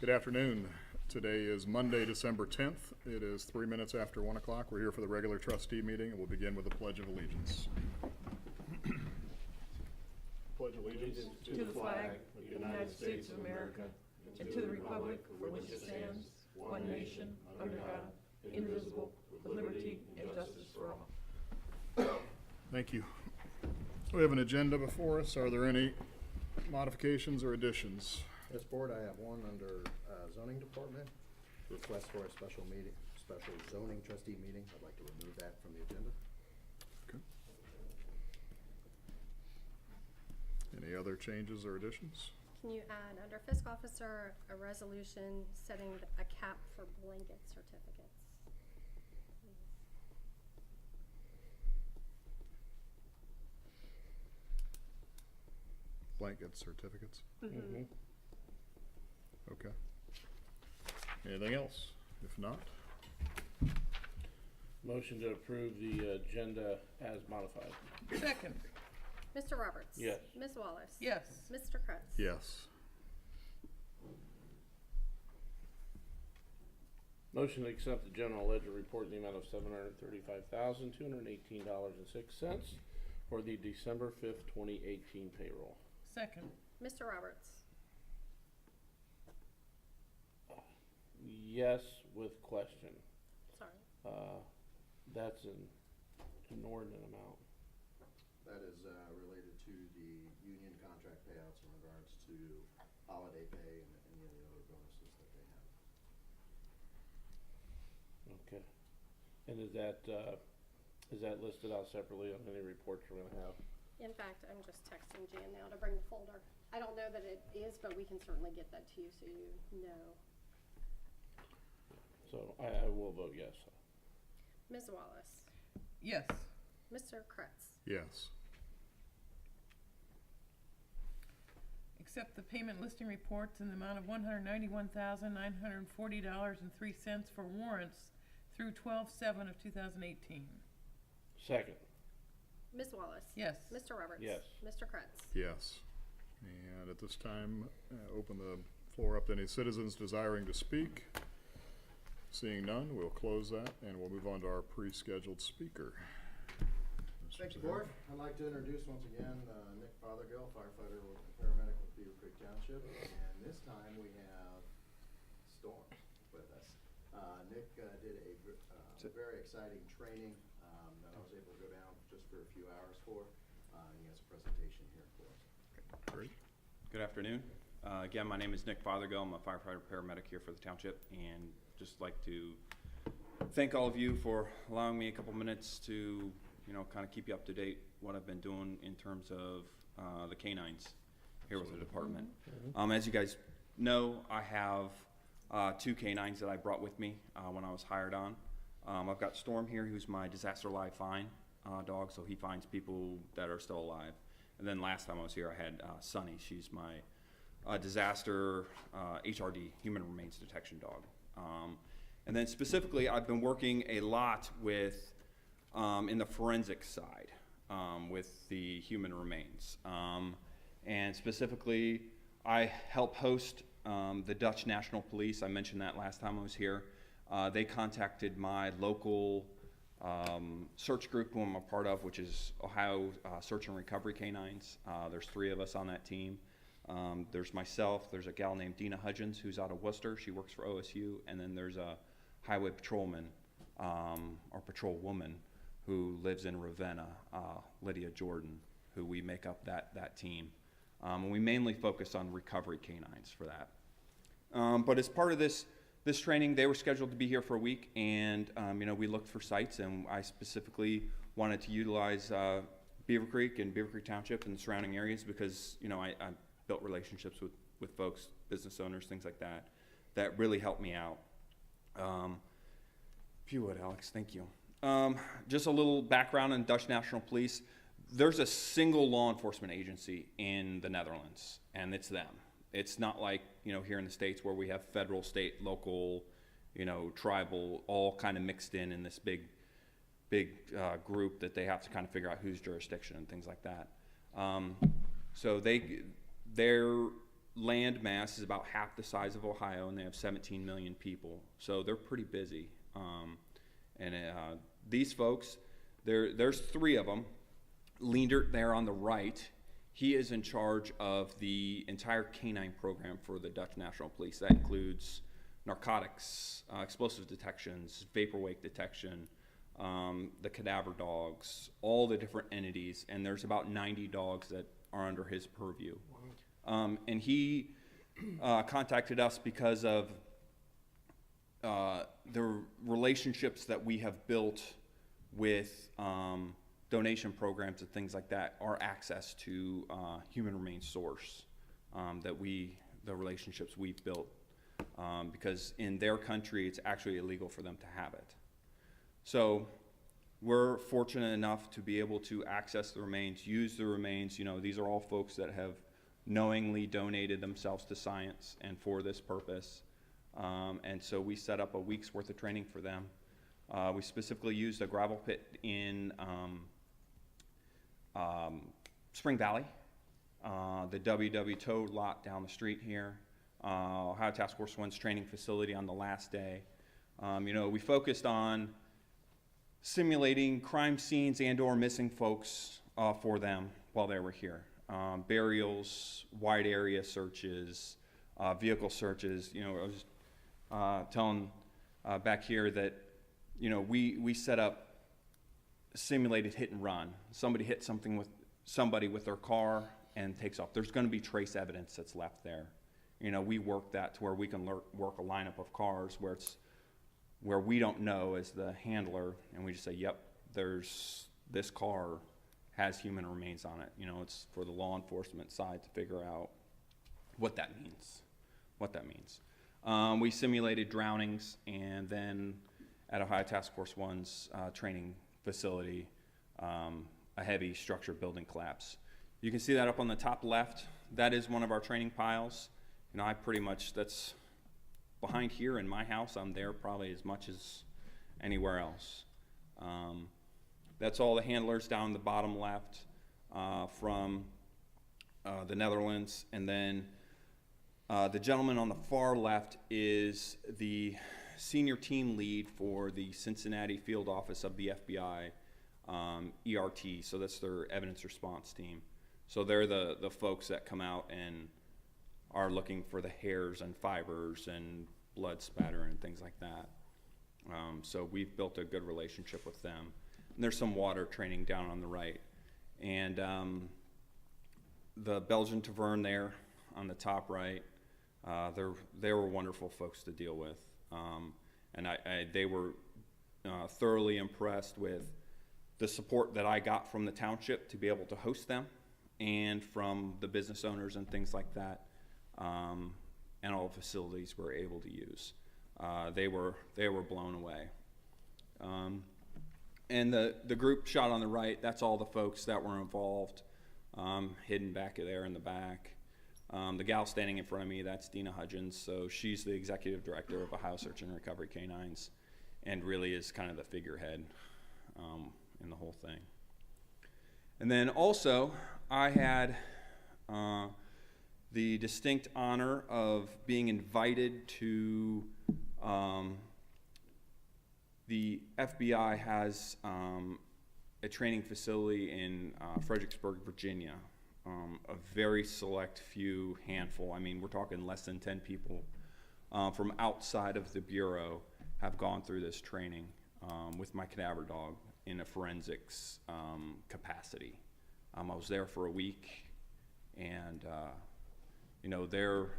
Good afternoon. Today is Monday, December 10th. It is 3 minutes after 1 o'clock. We're here for the regular trustee meeting, and we'll begin with the Pledge of Allegiance. Pledge allegiance to the flag of the United States of America and to the republic for which it stands, one nation, under God, indivisible, with liberty and justice for all. Thank you. We have an agenda before us. Are there any modifications or additions? Yes, Board, I have one under zoning department, request for a special zoning trustee meeting. I'd like to remove that from the agenda. Okay. Any other changes or additions? Can you add under fiscal officer a resolution setting a cap for blanket certificates? Blanket certificates? Mm-hmm. Okay. Anything else? If not, Motion to approve the agenda as modified. Second. Mr. Roberts? Yes. Ms. Wallace? Yes. Mr. Kretz? yes. Motion to accept the general ledger report in the amount of $735,218.06 for the December 5th, 2018 payroll. Second. Mr. Roberts? Yes, with question. Sorry. That's an inordinate amount. That is related to the union contract payouts in regards to holiday pay and any of the other bonuses that they have. Okay. And is that listed out separately on any reports we're gonna have? In fact, I'm just texting Jan now to bring the folder. I don't know that it is, but we can certainly get that to you so you know. So I will vote yes. Ms. Wallace? Yes. Mr. Kretz? Yes. Accept the payment listing reports in the amount of $191,940.03 for warrants through 12/7 of 2018. Second. Ms. Wallace? Yes. Mr. Roberts? Yes. Mr. Kretz? Yes. And at this time, open the floor up to any citizens desiring to speak. Seeing none, we'll close that and we'll move on to our pre-scheduled speaker. Thank you, Board. I'd like to introduce once again Nick Fothergill, firefighter with paramedic with Beavercreek Township. And this time we have Storm with us. Nick did a very exciting training that I was able to go down just for a few hours for. And he has a presentation here for us. Great. Good afternoon. Again, my name is Nick Fothergill. I'm a firefighter paramedic here for the township, and just like to thank all of you for allowing me a couple minutes to, kind of keep you up to date what I've been doing in terms of the canines here with the department. As you guys know, I have 2 canines that I brought with me when I was hired on. I've got Storm here, who's my disaster live find dog, so he finds people that are still alive. And then last time I was here, I had Sunny. She's my disaster HRD, human remains detection dog. And then specifically, I've been working a lot with in the forensic side with the human remains. And specifically, I help host the Dutch National Police. I mentioned that last time I was here. They contacted my local search group who I'm a part of, which is Ohio Search and Recovery Canines. There's 3 of us on that team. There's myself, there's a gal named Dina Hudgens who's out of Worcester, she works for OSU, and then there's a highway patrolman, or patrolwoman, who lives in Ravenna, Lydia Jordan, who we make up that team. And we mainly focus on recovery canines for that. But as part of this training, they were scheduled to be here for a week, and we looked for sites, and I specifically wanted to utilize Beavercreek and Beavercreek Township and the surrounding areas because, I built relationships with folks, business owners, things like that, that really helped me out. If you would, Alex, thank you. Just a little background on Dutch National Police. There's a single law enforcement agency in the Netherlands, and it's them. It's not like, here in the States where we have federal, state, local, tribal, all kind of mixed in this big group that they have to kind of figure out whose jurisdiction and things like that. So their land mass is about half the size of Ohio, and they have 17 million people, so they're pretty busy. These folks, there's 3 of them. Leendert there on the right, he is in charge of the entire canine program for the Dutch National Police. That includes narcotics, explosive detections, vaporwave detection, the cadaver dogs, all the different entities, and there's about 90 dogs that are under his purview. And he contacted us because of the relationships that we have built with donation programs and things like that, our access to human remains source, the relationships we've built, because in their country it's actually illegal for them to have it. So we're fortunate enough to be able to access the remains, use the remains. You know, these are all folks that have knowingly donated themselves to science and for this purpose. And so we set up a week's worth of training for them. We specifically used a gravel pit in Spring Valley, the WW Toad lot down the street here, Ohio Task Force 1's training facility on the last day. You know, we focused on simulating crime scenes and or missing folks for them while they were here. Burials, wide area searches, vehicle searches. You know, I was telling back here that, you know, we set up simulated hit and run. Somebody hit somebody with their car and takes off. There's going to be trace evidence that's left there. You know, we work that to where we can work a lineup of cars where we don't know as the handler, and we just say, yep, this car has human remains on it. You know, it's for the law enforcement side to figure out what that means. We simulated drownings, and then at Ohio Task Force 1's training facility, a heavy structure building collapse. You can see that up on the top left. That is one of our training piles. You know, that's behind here in my house. I'm there probably as much as anywhere else. That's all the handlers down the bottom left from the Netherlands. And then the gentleman on the far left is the senior team lead for the Cincinnati field office of the FBI, ERT. So that's their evidence response team. So they're the folks that come out and are looking for the hairs and fibers and blood spatter and things like that. So we've built a good relationship with them. And there's some water training down on the right. And the Belgian Tavern there on the top right, they were wonderful folks to deal with. And they were thoroughly impressed with the support that I got from the township to be able to host them, and from the business owners and things like that, and all the facilities we're able to use. They were blown away. And the group shot on the right, that's all the folks that were involved, hidden back there in the back. The gal standing in front of me, that's Dina Hudgens. So she's the executive director of Ohio Search and Recovery Canines, and really is kind of the figurehead in the whole thing. And then also, I had the distinct honor of being invited to the FBI has a training facility in Fredericksburg, Virginia. A very select few handful, I mean, we're talking less than 10 people from outside of the Bureau have gone through this training with my cadaver dog in a forensics capacity. I was there for a week, and you know, they're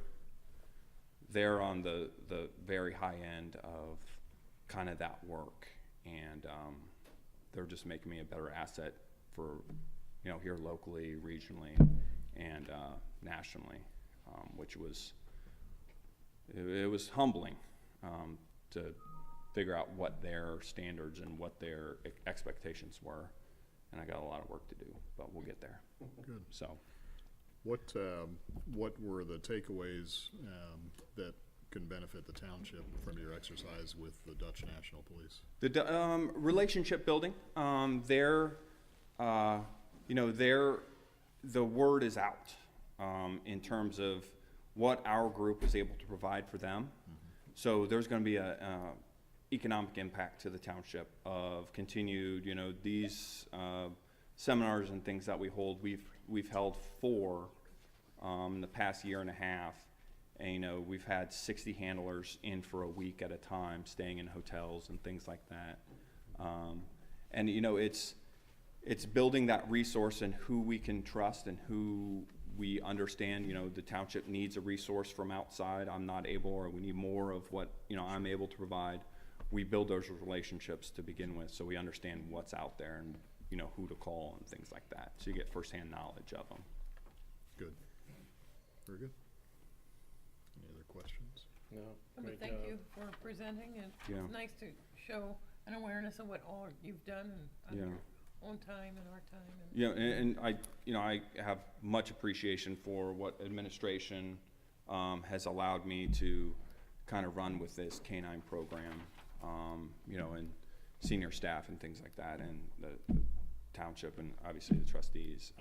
on the very high end of kind of that work, and they're just making me a better asset for, you know, here locally, regionally, and nationally, which was humbling to figure out what their standards and what their expectations were, and I got a lot of work to do, but we'll get there. Good. So, What were the takeaways that can benefit the township from your exercise with the Dutch National Police? The relationship building, the word is out in terms of what our group is able to provide for them. So there's going to be a economic impact to the township of continued, these seminars and things that we hold. We've held 4 in the past year and a half, and we've had 60 handlers in for a week at a time, staying in hotels and things like that. And it's building that resource and who we can trust and who we understand. The township needs a resource from outside. I'm not able, or we need more of what I'm able to provide. We build those relationships to begin with, so we understand what's out there and who to call and things like that. So you get firsthand knowledge of them. Good. Very good. Any other questions? No, But great thank job. you for presenting, and Yeah. it's nice to show an awareness of what all you've done and on Yeah. your own time and our time. And Yeah, and I have much appreciation for what administration has allowed me to kind of run with this canine program, and senior staff and things like that, and the township, and obviously the trustees.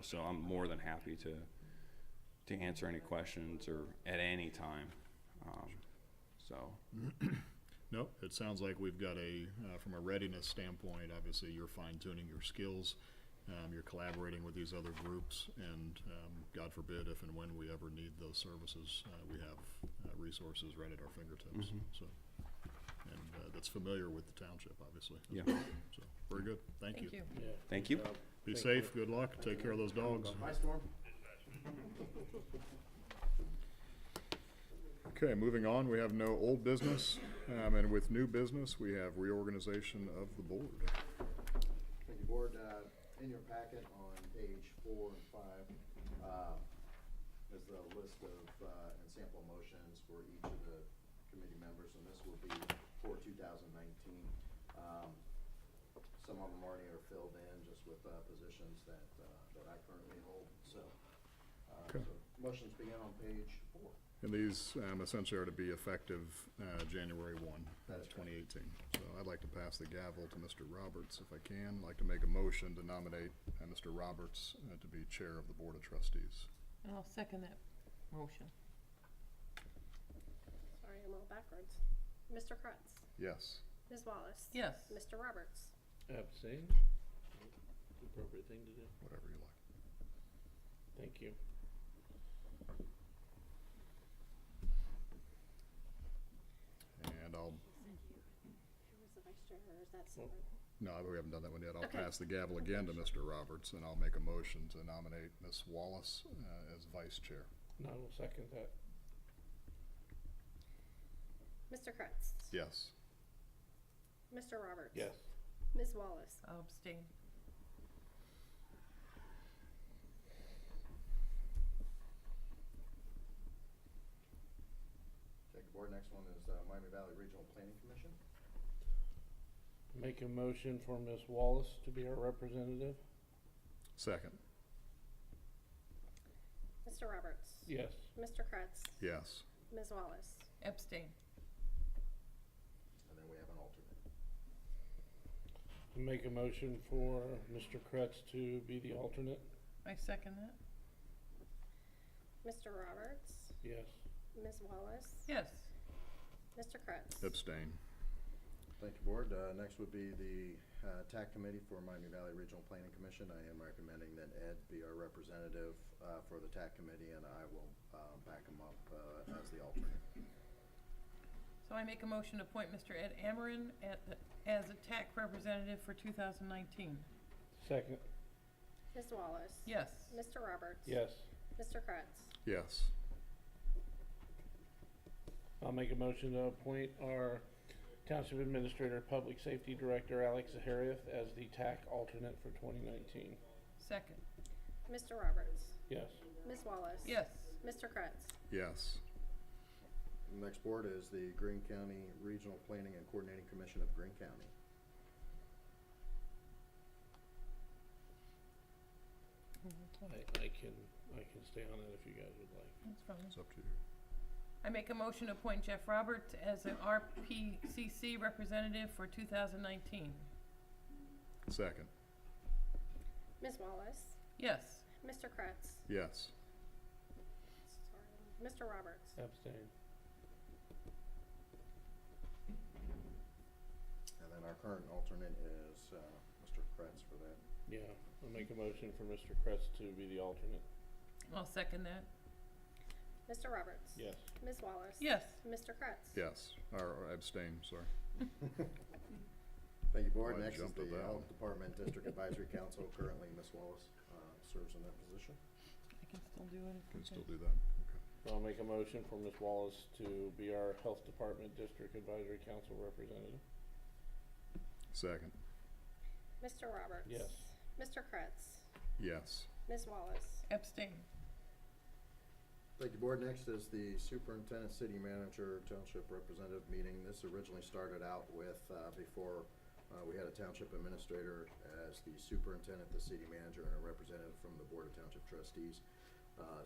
So I'm more than happy to answer any questions or at any time. No, it sounds like we've got from a readiness standpoint, obviously you're fine-tuning your skills. You're collaborating with these other groups, and God forbid, if and when we ever need those services, we have resources right at our fingertips. So, and that's familiar with the township, obviously. Yeah. So, very good. Thank you. Yeah, Thank good you. job. Be Thank safe. Good luck. Take care of those dogs. Bye, Storm. Okay, moving on, we have no old business, and with new business, we have reorganization of the board. Thank you, Board. In your packet on page 4 and 5 is the list of and sample motions for each of the committee members, and this will be for 2019. Some of them already are filled in just with positions that I currently hold. So, Okay. so motions begin on page 4. And these essentially are to be effective January 1, That is 2018. So I'd like to pass the gavel to Mr. Roberts, if I can. I'd like to make a motion to nominate Mr. Roberts to be chair of the Board of Trustees. And I'll second that motion. Sorry, I'm all backwards. Mr. Kretz, Yes. Ms. Wallace. Yes. Mr. Roberts. Abstain. Appropriate thing to do. Whatever you like. Thank you. And I'll, Who was the vice chair, or is that separate? no, we haven't done that one yet. I'll Okay. pass the gavel again to Mr. Roberts, and I'll make a motion to nominate Ms. Wallace as vice chair. No, I will second that. Mr. Kretz. Yes. Mr. Roberts. Yes. Ms. Wallace. I'll abstain. Take the board. Next one is Miami Valley Regional Planning Commission. Make a motion for Ms. Wallace to be our representative. Second. Mr. Roberts. Yes. Mr. Kretz. Yes. Ms. Wallace. Abstain. And then we have an alternate. Make a motion for Mr. Kretz to be the alternate. I second that. Mr. Roberts. Yes. Ms. Wallace. Yes. Mr. Kretz. Abstain. Thank you, Board. Next would be the TAC Committee for Miami Valley Regional Planning Commission. I am recommending that Ed be our representative for the TAC Committee, and I will back him up as the alternate. So I make a motion to appoint Mr. Ed Ameren as a TAC representative for 2019. Second. Ms. Wallace. Yes. Mr. Roberts. Yes. Mr. Kretz. Yes. I'll make a motion to appoint our Township Administrator, Public Safety Director, Alex Zaharieff, as the TAC alternate for 2019. Second. Mr. Roberts. Yes. Ms. Wallace. Yes. Mr. Kretz. Yes. The next board is the Greene County Regional Planning and Coordinating Commission of Greene County. I can stay on it if you guys would like. That's fine. It's up to you. I make a motion to appoint Jeff Roberts as an RPCC representative for 2019. Second. Ms. Wallace. Yes. Mr. Kretz. Yes. Sorry, Mr. Roberts. Abstain. And then our current alternate is Mr. Kretz for that. Yeah, I'll make a motion for Mr. Kretz to be the alternate. I'll second that. Mr. Roberts. Yes. Ms. Wallace. Yes. Mr. Kretz. Yes, or abstain, sorry. Thank you, Board. Oh, I Next is jumped the at that Health one. Department District Advisory Council. Currently, Ms. Wallace serves in that position. I can still do it if Can we still do that. Okay. I'll make a motion for Ms. Wallace to be our Health Department District Advisory Council representative. Second. Mr. Roberts. Yes. Mr. Kretz. Yes. Ms. Wallace. Abstain. Thank you, Board. Next is the Superintendent, City Manager, Township Representative meeting. This originally started out with, before we had a Township Administrator as the Superintendent, the City Manager, and a representative from the Board of Township Trustees.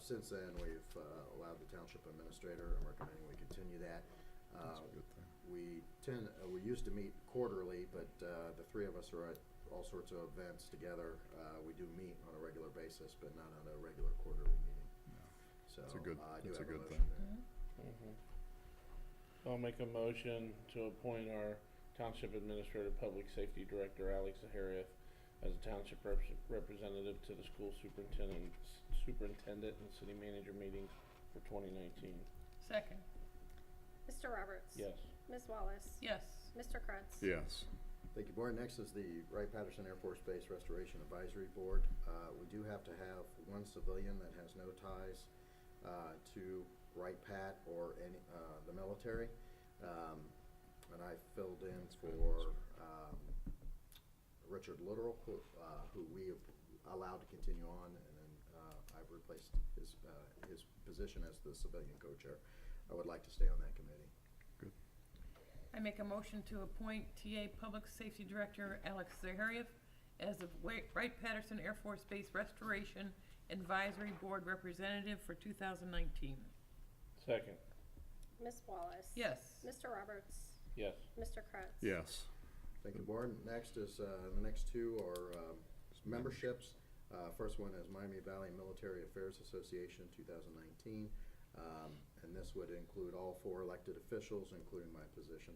Since then, we've allowed the Township Administrator. I'm recommending we continue that. That's a good thing. We used to meet quarterly, but the three of us are at all sorts of events together. We do meet on a regular basis, but not on a regular quarterly meeting. So It's a good- I do it's a have a good motion thing. there. I'll make a motion to appoint our Township Administrator Public Safety Director, Alex Zahariath, as a Township representative to the school superintendent and city manager meetings for 2019. Second. Mr. Roberts. Yes. Ms. Wallace. Yes. Mr. Kretz. Yes. Thank you, Board. Next is the Wright-Patterson Air Force Base Restoration Advisory Board. We do have to have one civilian that has no ties to Wright-Pat or any, the military. And I filled in for Richard Littoral, who we have allowed to continue on, and then I've replaced his position as the civilian co-chair. I would like to stay on that committee. I make a motion to appoint TA Public Safety Director Alex Zahariath as the Wright-Patterson Air Force Base Restoration Advisory Board Representative for 2019. Second. Ms. Wallace. Yes. Mr. Roberts. Yes. Mr. Kretz. Yes. Thank you, Board. Next is, the next two are memberships. First one is Miami Valley Military Affairs Association 2019. And this would include all 4 elected officials, including my position.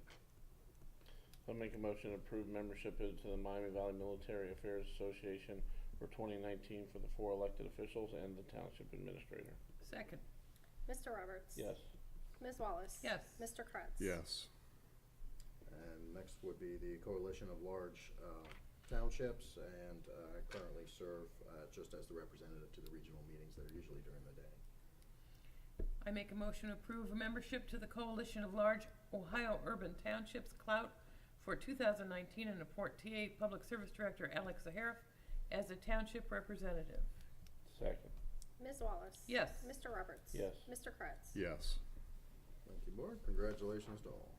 I'll make a motion to approve membership into the Miami Valley Military Affairs Association for 2019 for the 4 elected officials and the Township Administrator. Second. Mr. Roberts. Yes. Ms. Wallace. Yes. Mr. Kretz. Yes. And next would be the Coalition of Large Townships, and I currently serve just as the representative to the regional meetings that are usually during the day. I make a motion to approve a membership to the Coalition of Large Ohio Urban Townships, CLOUT, for 2019 and appoint TA Public Service Director Alex Zahariath as a Township Representative. Second. Ms. Wallace. Yes. Mr. Roberts. Yes. Mr. Kretz. Yes. Thank you, Board. Congratulations to all.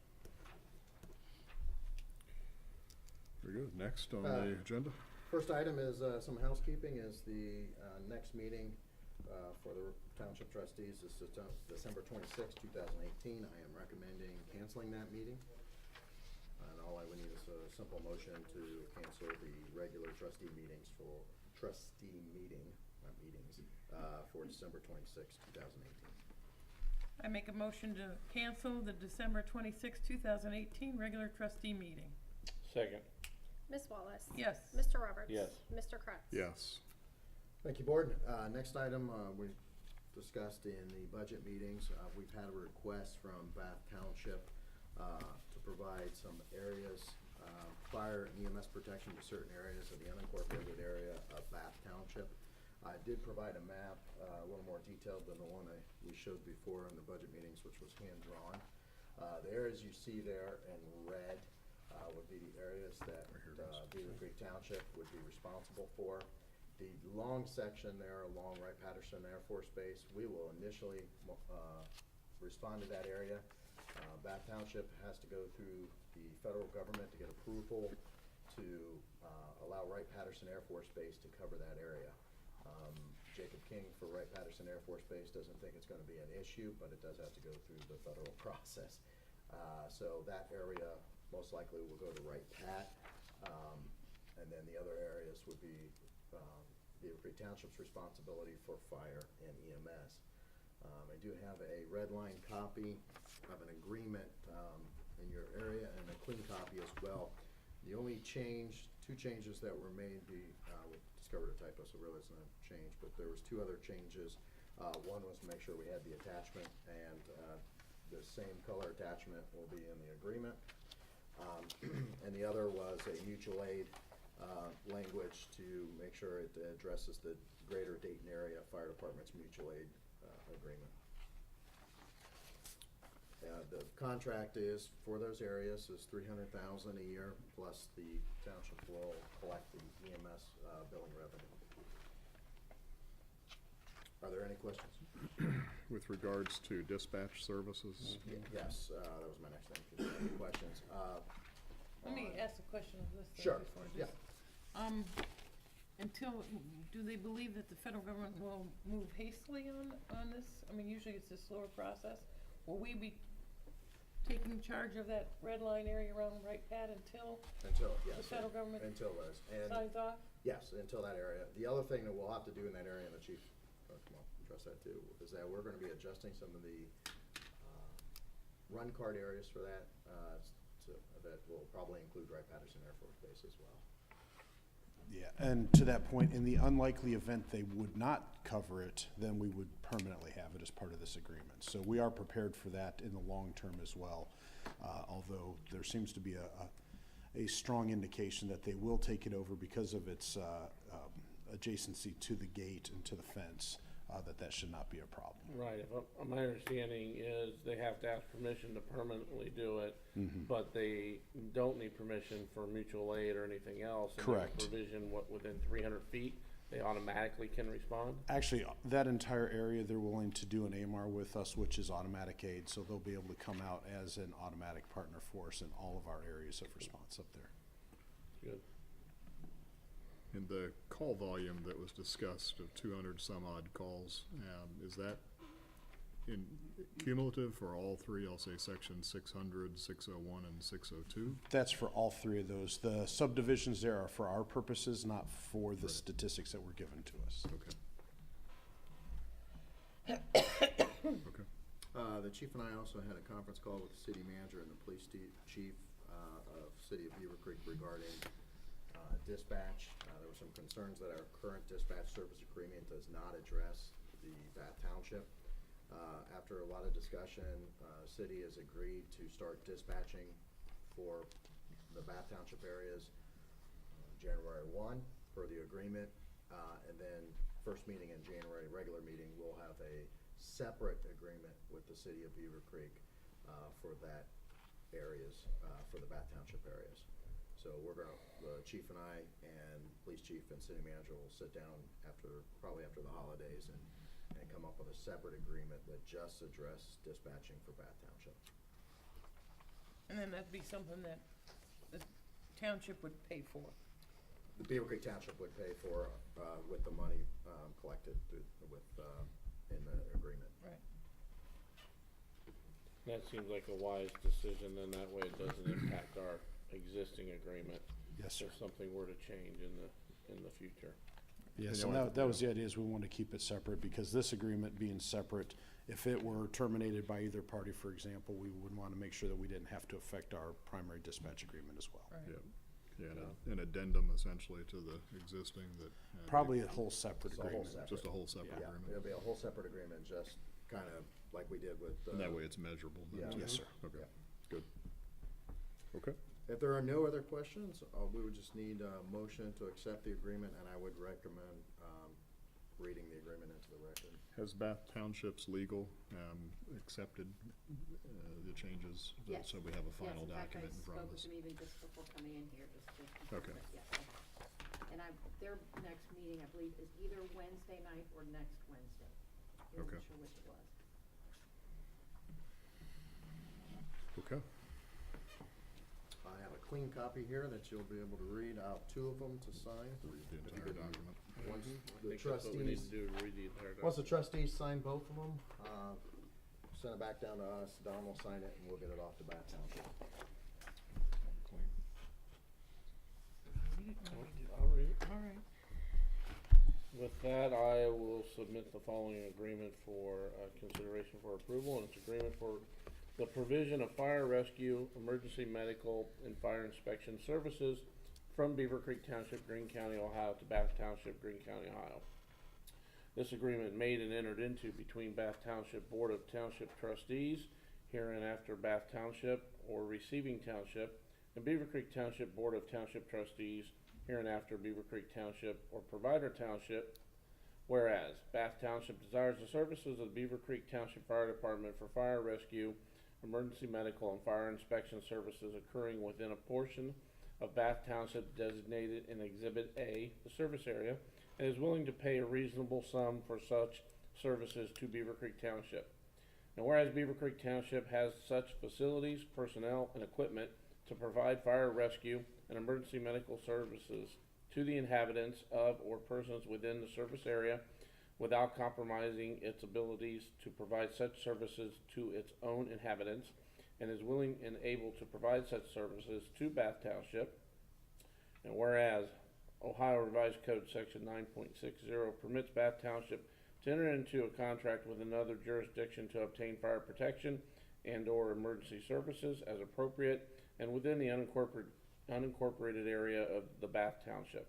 Very good. Next on the agenda? First item is some housekeeping. Is the next meeting for the Township Trustees is December 26, 2018. I am recommending canceling that meeting. And all I would need is a simple motion to cancel the regular trustee meetings for December 26, 2018. I make a motion to cancel the December 26, 2018 regular trustee meeting. Second. Ms. Wallace. Yes. Mr. Roberts. Yes. Mr. Kretz. Yes. Thank you, Board. Next item we discussed in the budget meetings. We've had a request from Bath Township to provide some areas, fire and EMS protection to certain areas of the unincorporated area of Bath Township. I did provide a map, a little more detailed than the one we showed before in the budget meetings, which was hand-drawn. The areas you see there in red would be the areas that Beavercreek Township would be responsible for. The long section there along Wright-Patterson Air Force Base, we will initially respond to that area. Bath Township has to go through the federal government to get approval to allow Wright-Patterson Air Force Base to cover that area. Jacob King for Wright-Patterson Air Force Base doesn't think it's going to be an issue, but it does have to go through the federal process. So that area most likely will go to Wright-Pat, and then the other areas would be Beavercreek Township's responsibility for fire and EMS. I do have a red line copy of an agreement in your area and a clean copy as well. The only two changes that were made, we discovered a typo, so really it's not a change, but there was 2 other changes. One was to make sure we had the attachment, and the same color attachment will be in the agreement. And the other was a mutual aid language to make sure it addresses the Greater Dayton Area Fire Department's mutual aid agreement. The contract is, for those areas, is $300,000 a year, plus the township will collect the EMS billing revenue. Are there any questions? With regards to dispatch services, Yes, that was my next thing. If you have any questions? Let me ask a question of this. Sure, Before yeah. Do they believe that the federal government will move hastily on this? I mean, usually it's a slower process. Will we be taking charge of that red line area around Wright Pad until Yes. the federal government Until those. And signs off? yes, until that area. The other thing that we'll have to do in that area, and the chief, come on, address that too, is that we're gonna be adjusting some of the, run card areas for that, that will probably include Wright-Patterson Air Force Base as well. Yeah, and to that point, in the unlikely event they would not cover it, then we would permanently have it as part of this agreement. So we are prepared for that in the long term as well, although there seems to be a strong indication that they will take it over because of its adjacency to the gate and to the fence, that should not be a problem. Right, my understanding is they have to ask permission to permanently do it, but they don't need permission for mutual aid or anything else. And there's Correct. provision, within 300 feet, they automatically can respond? Actually, that entire area, they're willing to do an AMR with us, which is automatic aid, so they'll be able to come out as an automatic partner for us in all of our areas of response up there. Good. in the call volume that was discussed of 200 some odd calls, is that in cumulative for all 3? I'll say section 600, 601, and 602. That's for all 3 of those. The subdivisions there are for our purposes, not for the Right. statistics that were given to us. Okay. Okay. The chief and I also had a conference call with the city manager and the police chief of City of Beavercreek regarding dispatch. There were some concerns that our current dispatch service agreement does not address the Bath Township. After a lot of discussion, city has agreed to start dispatching for the Bath Township areas January 1 per the agreement, and then first meeting in January, regular meeting, we'll have a separate agreement with the city of Beavercreek for that areas, for the Bath Township areas. So the chief and I and police chief and city manager will sit down probably after the holidays and come up with a separate agreement that just address dispatching for Bath Township. And then that'd be something that the township would pay for. The Beavercreek Township would pay for with the money collected in the agreement. Right. That seems like a wise decision, then that way it doesn't impact our existing agreement. Yes, sir. If something were to change in the future. Yes, And and the only- that was the idea, is we want to keep it separate, because this agreement being separate, if it were terminated by either party, for example, we would want to make sure that we didn't have to affect our primary dispatch agreement as well. Right. Yeah. Yeah, an addendum essentially to the existing that. Probably a whole separate It's a whole agreement. separate. Just a whole separate Yeah, agreement. it'll be a whole separate agreement, just kind of like we did with. And that way it's measurable. then, Yeah. too. Yes, sir. Okay, Yeah. good. Okay. If there are no other questions, we would just need a motion to accept the agreement, and I would recommend reading the agreement into the record. Has Bath Township's legal accepted the changes? Yes. So we have a final Yes, document in front of us? in fact, I spoke with them even just before coming in here, just to confirm Okay. it, yes. I have. And their next meeting, I believe, is either Wednesday night or next Wednesday. I Okay. wasn't sure which it was. Okay. I have a clean copy here that you'll be able to read out, 2 of them to sign. Read the If you entire could- document. Once I the think that's what we need trustees, to do, read the entire document. once the trustees sign both of them, send it back down to us, Don will sign it, and we'll get it off to Bath Township. I'll read it. All right. Well, With that, I will submit the following agreement for consideration for approval, and it's agreement for the provision of fire rescue, emergency medical, and fire inspection services from Beavercreek Township, Greene County, Ohio to Bath Township, Greene County, Ohio. This agreement made and entered into between Bath Township Board of Township Trustees, hereinafter Bath Township or Receiving Township, and Beavercreek Township Board of Township Trustees, hereinafter Beavercreek Township or Provider Township, whereas Bath Township desires the services of the Beavercreek Township Fire Department for fire rescue, emergency medical, and fire inspection services occurring within a portion of Bath Township designated in Exhibit A, the service area, and is willing to pay a reasonable sum for such services to Beavercreek Township. And whereas Beavercreek Township has such facilities, personnel, and equipment to provide fire rescue and emergency medical services to the inhabitants of or persons within the service area without compromising its abilities to provide such services to its own inhabitants, and is willing and able to provide such services to Bath Township. And whereas Ohio Revised Code Section 9.60 permits Bath Township to enter into a contract with another jurisdiction to obtain fire protection and or emergency services as appropriate and within the unincorporated area of the Bath Township.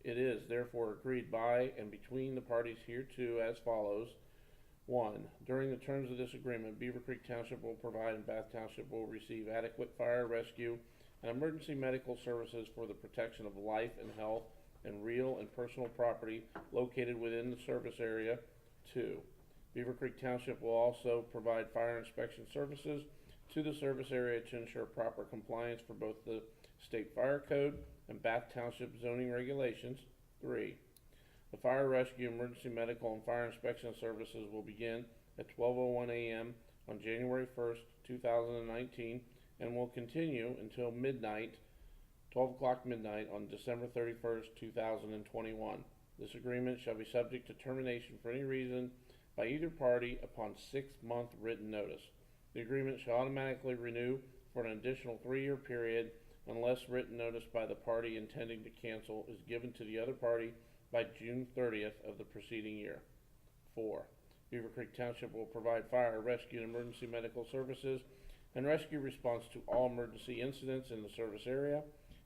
It is therefore agreed by and between the parties hereto as follows. 1. During the terms of this agreement, Beavercreek Township will provide and Bath Township will receive adequate fire rescue and emergency medical services for the protection of life and health and real and personal property located within the service area. 2. Beavercreek Township will also provide fire inspection services to the service area to ensure proper compliance for both the State Fire Code and Bath Township zoning regulations. 3. The fire rescue, emergency medical, and fire inspection services will begin at 12:01 a.m. on January 1st, 2019, and will continue until midnight, 12 o'clock midnight on December 31st, 2021. This agreement shall be subject to termination for any reason by either party upon 6-month written notice. The agreement shall automatically renew for an additional 3-year period unless written notice by the party intending to cancel is given to the other party by June 30th of the preceding year. 4. Beavercreek Township will provide fire, rescue, and emergency medical services and rescue response to all emergency incidents in the service area,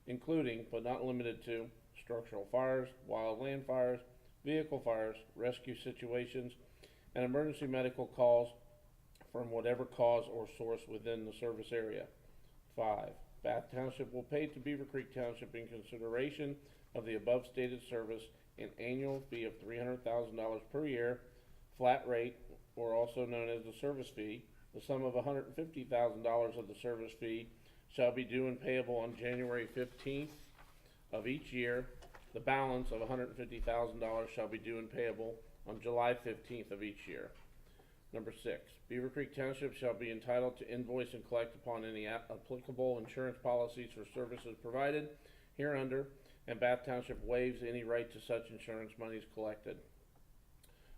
including, but not limited to, structural fires, wildland fires, vehicle fires, rescue situations, and emergency medical calls from whatever cause or source within the service area. 5. Bath Township will pay to Beavercreek Township in consideration of the above stated service an annual fee of $300,000 per year, flat rate, or also known as the service fee. The sum of $150,000 of the service fee shall be due and payable on January 15th of each year. The balance of $150,000 shall be due and payable on July 15th of each year. Number 6, Beavercreek Township shall be entitled to invoice and collect upon any applicable insurance policies for services provided hereunder, and Bath Township waives any right to such insurance monies collected.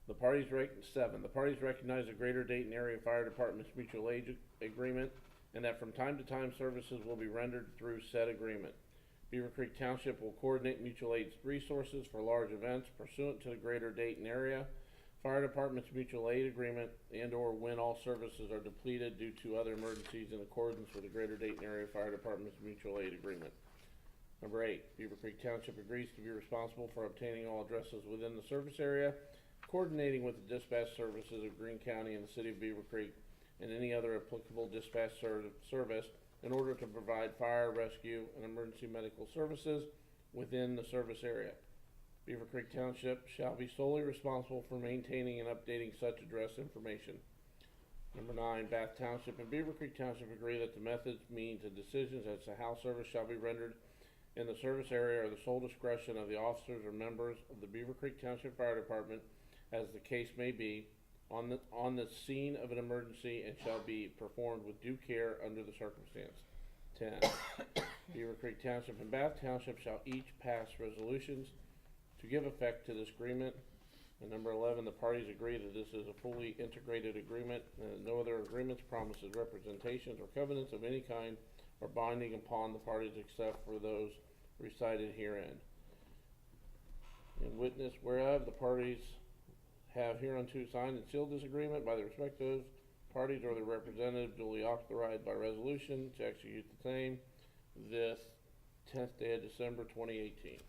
7, the parties recognize the Greater Dayton Area Fire Department's mutual aid agreement, and that from time to time services will be rendered through said agreement. Beavercreek Township will coordinate mutual aid resources for large events pursuant to the Greater Dayton Area Fire Department's mutual aid agreement, and or when all services are depleted due to other emergencies in accordance with the Greater Dayton Area Fire Department's mutual aid agreement. Number 8, Beavercreek Township agrees to be responsible for obtaining all addresses within the service area, coordinating with the dispatch services of Greene County and the City of Beavercreek and any other applicable dispatch service in order to provide fire, rescue, and emergency medical services within the service area. Beavercreek Township shall be solely responsible for maintaining and updating such address information. Number 9, Bath Township and Beavercreek Township agree that the methods, means, and decisions as to how service shall be rendered in the service area are the sole discretion of the officers or members of the Beavercreek Township Fire Department, as the case may be, on the scene of an emergency, and shall be performed with due care under the circumstance. 10. Beavercreek Township and Bath Township shall each pass resolutions to give effect to this agreement. And number 11, the parties agree that this is a fully integrated agreement and that no other agreements, promises, representations, or covenants of any kind are binding upon the parties except for those recited herein. And witness whereof the parties have hereunto signed and sealed this agreement by the respective parties or their representative duly authorized by resolution to execute the same this 10th day of December 2018.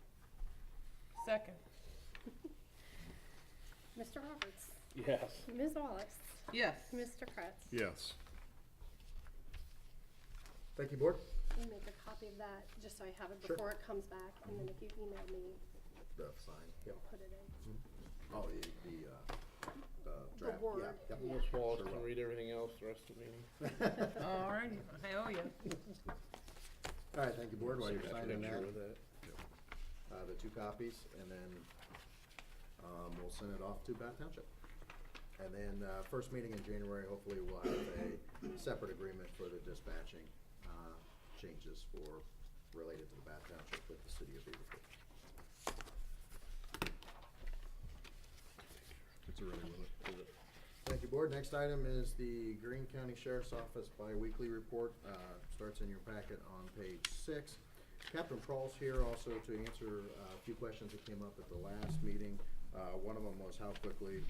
Second. Mr. Roberts, Yes. Ms. Wallace, Yes. Mr. Kretz. Yes. Thank you, board. Let me make a copy of that, just so I have it Sure. before it comes back, and then if you email me, The sign, yep. I'll put it in. Oh, the draft, word, yeah, yeah. Ms. Wallace can read everything else the rest of the meeting. All righty, I owe you. All right, thank you, board, while you're signing Signature that, of that. the 2 copies, and then, we'll send it off to Bath Township. And then, first meeting in January, hopefully we'll have a separate agreement for the dispatching, changes for, related to the Bath Township with the city of Beavercreek. It's already with it. Thank you, board. Next item is the Greene County Sheriff's Office bi-weekly report, starts in your packet on page 6. Captain Prohl's here also to answer a few questions that came up at the last meeting. One of them was how quickly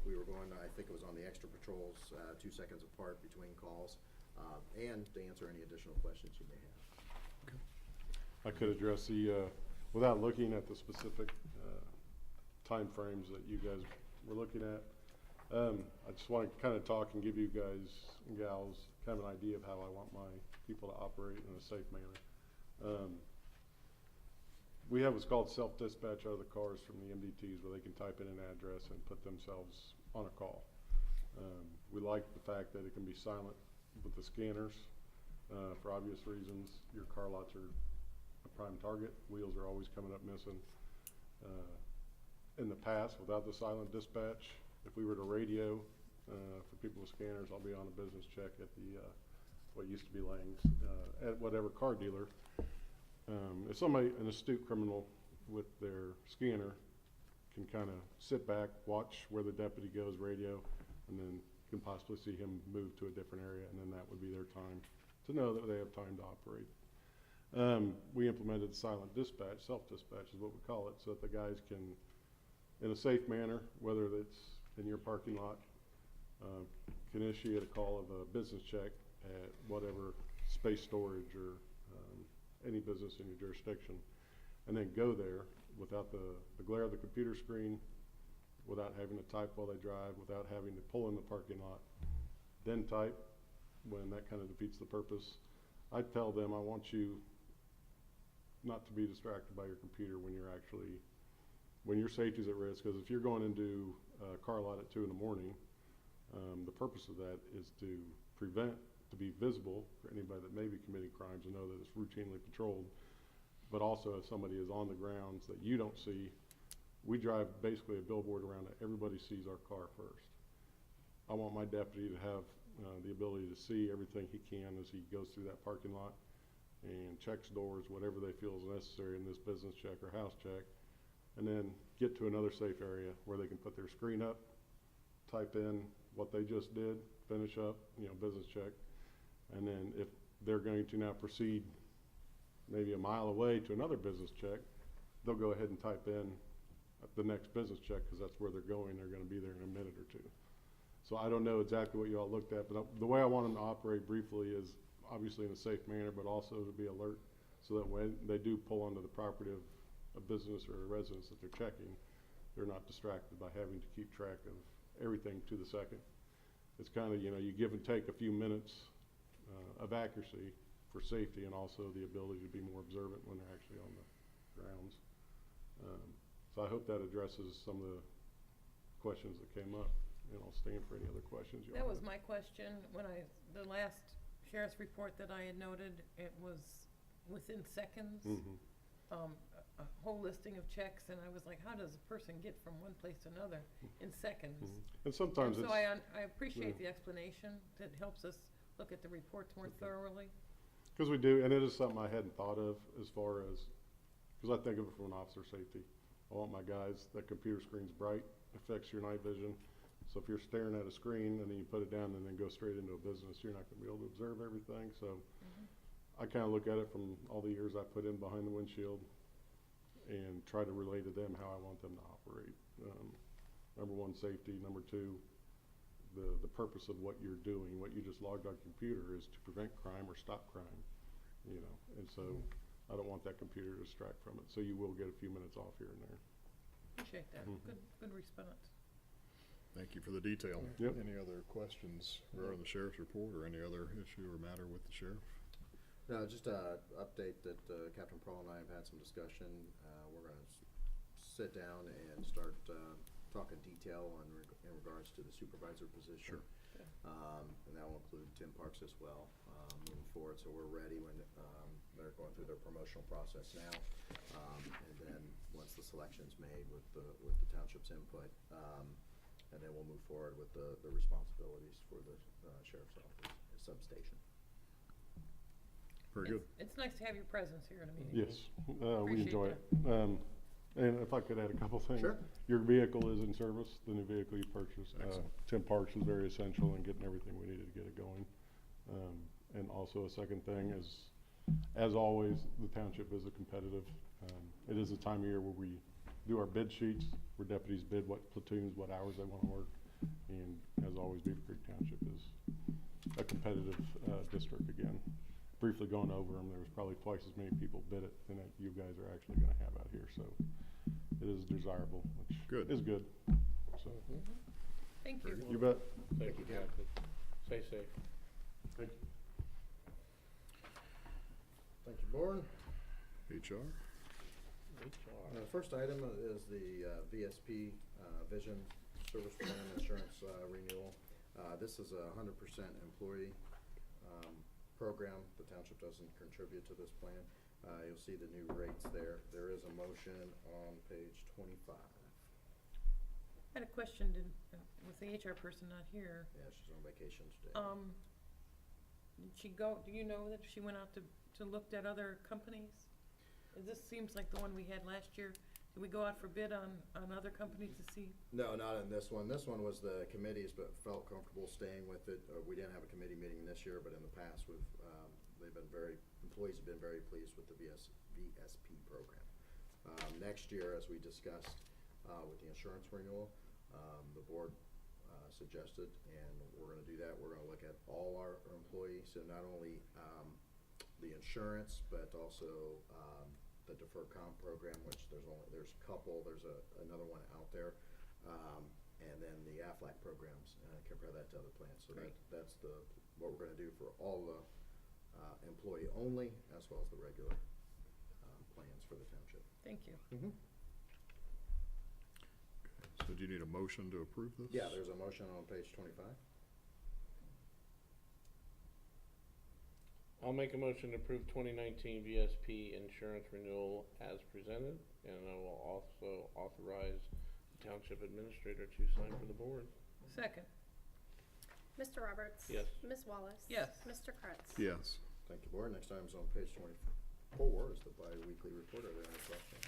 we were going, I think it was on the extra patrols, 2 seconds apart between calls, and to answer any additional questions you may have. I could address the, without looking at the specific timeframes that you guys were looking at. I just want to kind of talk and give you guys and gals kind of an idea of how I want my people to operate in a safe manner. We have what's called self-dispatch out of the cars from the MDTs where they can type in an address and put themselves on a call. We like the fact that it can be silent with the scanners for obvious reasons. Your car lots are a prime target. Wheels are always coming up missing. In the past, without the silent dispatch, if we were to radio for people with scanners, I'll be on a business check at the what used to be Lang's at whatever car dealer. If somebody, an astute criminal with their scanner, can kind of sit back, watch where the deputy goes, radio, and then can possibly see him move to a different area, and then that would be their time to know that they have time to operate. We implemented silent dispatch, self-dispatch is what we call it, so that the guys can, in a safe manner, whether it's in your parking lot, can initiate a call of a business check at whatever space storage or any business in your jurisdiction, and then go there without the glare of the computer screen, without having to type while they drive, without having to pull in the parking lot, then type, when that kind of defeats the purpose. I tell them I want you not to be distracted by your computer when you're actually, when your safety's at risk, because if you're going into a car lot at 2 in the morning, the purpose of that is to prevent, to be visible for anybody that may be committing crimes and know that it's routinely patrolled, but also if somebody is on the grounds that you don't see, we drive basically a billboard around it. Everybody sees our car first. I want my deputy to have the ability to see everything he can as he goes through that parking lot and checks doors, whatever they feel is necessary in this business check or house check, and then get to another safe area where they can put their screen up, type in what they just did, finish up, business check, and then if they're going to now proceed maybe a mile away to another business check, they'll go ahead and type in the next business check because that's where they're going. They're going to be there in a minute or 2. So I don't know exactly what you all looked at, but the way I want them to operate briefly is obviously in a safe manner, but also to be alert so that when they do pull onto the property of a business or a residence that they're checking, they're not distracted by having to keep track of everything to the second. It's kind of, you give and take a few minutes of accuracy for safety and also the ability to be more observant when they're actually on the grounds. So I hope that addresses some of the questions that came up, and I'll stand for any other questions you all That was have. my question, when the last sheriff's report that I had noted, it was within seconds. Mhm. A whole listing of checks, and I was like, how does a person get from one place to another in seconds? Mhm. And sometimes And it's. so I appreciate yeah. the explanation that helps us look at the reports more thoroughly. Because we do, and it is something I hadn't thought of as far as, because I think of it from an officer safety. I want my guys, that computer screen's bright, affects your night vision. So if you're staring at a screen and then you put it down and then go straight into a business, you're not going to be able to observe everything. So I kind of look at it from all the years I put in behind the windshield. and try to relay to them how I want them to operate. Number one, safety. Number two, the purpose of what you're doing, what you just logged on your computer is to prevent crime or stop crime, you know, and so I don't want that computer to distract from it, so you will get a few minutes off here and there. Appreciate that. Good response. Thank you for the detail. Yep. Any other questions regarding the sheriff's report or any other issue or matter with the sheriff? No, just a update that Captain Pearl and I have had some discussion. We're gonna sit down and start talking detail in regards to the supervisor position. Sure. And that will include Tim Parks as well, moving forward. So we're ready when they're going through their promotional process now. And then once the selection's made with the township's input, and then we'll move forward with the responsibilities for the sheriff's office substation. Very good. It's nice to have your presence here in a meeting. Yes, we Appreciate enjoy it. And if I could add a couple things. Sure. Your vehicle is in service, the new vehicle you purchased. Excellent. Tim Parks is very essential in getting everything we needed to get it going. And also a second thing is, as always, the township is a competitive. It is a time of year where we do our bid sheets, where deputies bid what platoons, what hours they want to work. And as always, Beavercreek Township is a competitive district again. Briefly going over them, there was probably twice as many people bid it than that you guys are actually going to have out here. So it is desirable, which Good. is good. So Thank you. you bet. Thank you, Captain. Stay safe. Thank you. Thank you, Board. HR? HR. First item is the VSP Vision Service Plan Insurance renewal. This is a 100% employee program. The township doesn't contribute to this plan. You'll see the new rates there. There is a motion on page 25. I had a question, with the HR person not here. Yeah, she's on vacation today. Did she go, do you know that she went out to look at other companies? This seems like the one we had last year. Did we go out for bid on other companies to see? No, not in this one. This one was the committees, but felt comfortable staying with it. We didn't have a committee meeting this year, but in the past, employees have been very pleased with the VSP program. Next year, as we discussed with the insurance renewal, the board suggested, and we're going to do that. We're going to look at all our employees, so not only the insurance, but also the deferred comp program, which there's a couple. There's another one out there, and then the AFLAC programs. Compare that to other plans. So that's what we're going to do for all the employee only, as well as the regular plans for the township. Thank you. So do you need a motion to approve this? Yeah, there's a motion on page 25. I'll make a motion to approve 2019 VSP insurance renewal as presented, and I will also authorize the township administrator to sign for the board. Second. Mr. Roberts? Yes. Ms. Wallace? Yes. Mr. Kretz? Yes. Thank you, Board. Next item is on page 24 is the bi-weekly report. Are there any questions?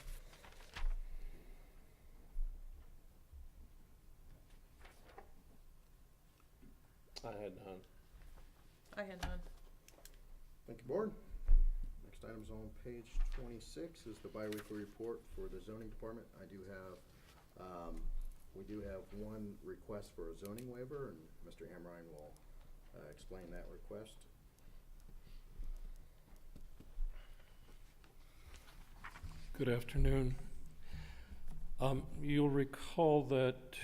I had none. I had none. Thank you, Board. Next item is on page 26 is the bi-weekly report for the zoning department. We do have one request for a zoning waiver, and Mr. Hamrine will explain that request. Good afternoon. You'll recall that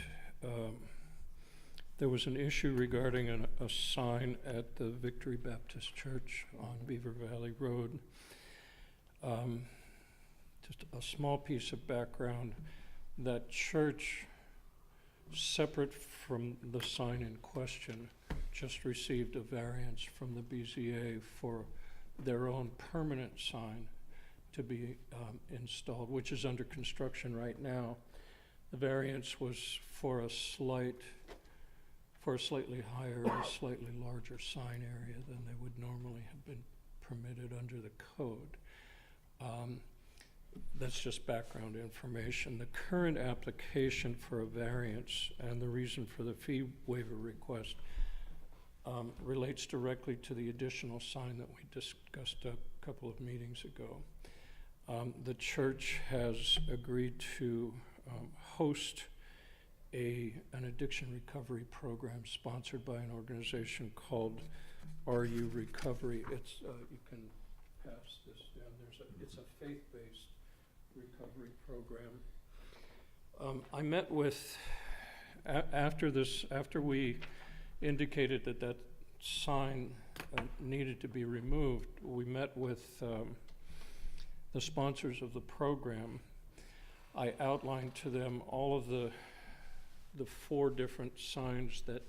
there was an issue regarding a sign at the Victory Baptist Church on Beaver Valley Road. Just a small piece of background. That church, separate from the sign in question, just received a variance from the BZA for their own permanent sign to be installed, which is under construction right now. The variance was for a slightly higher and slightly larger sign area than they would normally have been permitted under the code. That's just background information. The current application for a variance and the reason for the fee waiver request relates directly to the additional sign that we discussed a couple of meetings ago. The church has agreed to host an addiction recovery program sponsored by an organization called RU Recovery. It's, you can pass this down. It's a faith-based recovery program. I met with, after we indicated that sign needed to be removed, we met with the sponsors of the program. I outlined to them all of the 4 different signs that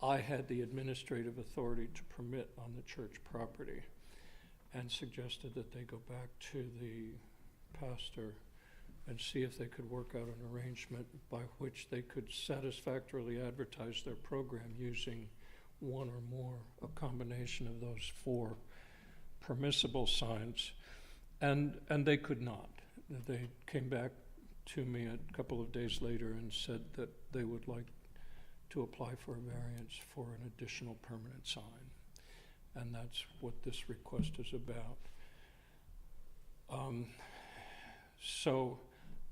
I had the administrative authority to permit on the church property, and suggested that they go back to the pastor and see if they could work out an arrangement by which they could satisfactorily advertise their program using one or more, a combination of those 4 permissible signs. And they could not. They came back to me a couple of days later and said that they would like to apply for a variance for an additional permanent sign. And that's what this request is about. So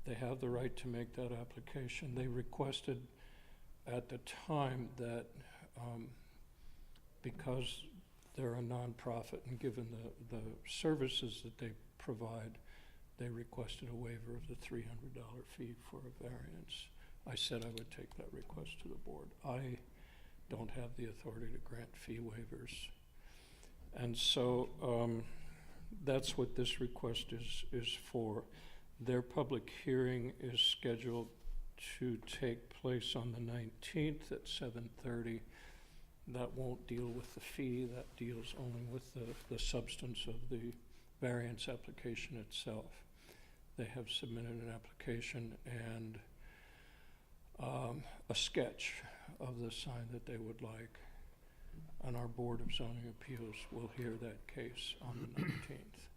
they have the right to make that application. They requested at the time that because they're a nonprofit and given the services that they provide, they requested a waiver of the $300 fee for a variance. I said I would take that request to the board. I don't have the authority to grant fee waivers. And so that's what this request is for. Their public hearing is scheduled to take place on the 19th at 7:30. That won't deal with the fee, that deals only with the substance of the variance application itself. They have submitted an application and a sketch of the sign that they would like, and our Board of Zoning Appeals will hear that case on the 19th.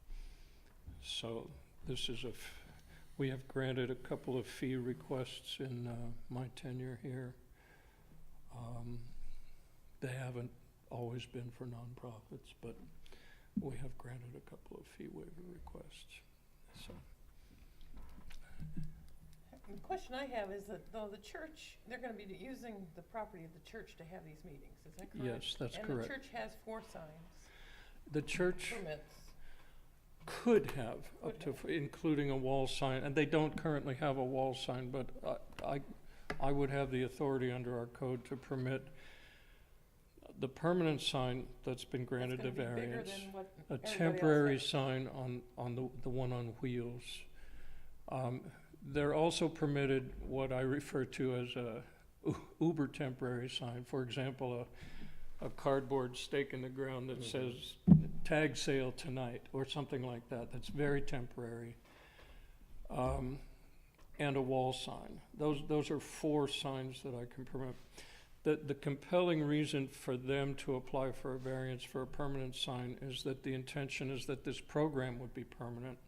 So this is we have granted a couple of fee requests in my tenure here. They haven't always been for nonprofits, but we have granted a couple of fee waiver requests. So. The question I have is that though the church, they're going to be using the property of the church to have these meetings, is that correct? Yes, that's and correct. And the church has 4 signs. The church Permits. could have up to, including a wall sign, and they don't currently have a wall sign, but I would have the authority under our code to permit the permanent sign that's been granted a variance, a temporary sign on the one on wheels. They're also permitted what I refer to as a uber temporary sign. For example, a cardboard stake in the ground that says tag sale tonight or something like that. That's very temporary. And a wall sign. Those are 4 signs that I can permit. The compelling reason for them to apply for a variance for a permanent sign is that the intention is that this program would be permanent,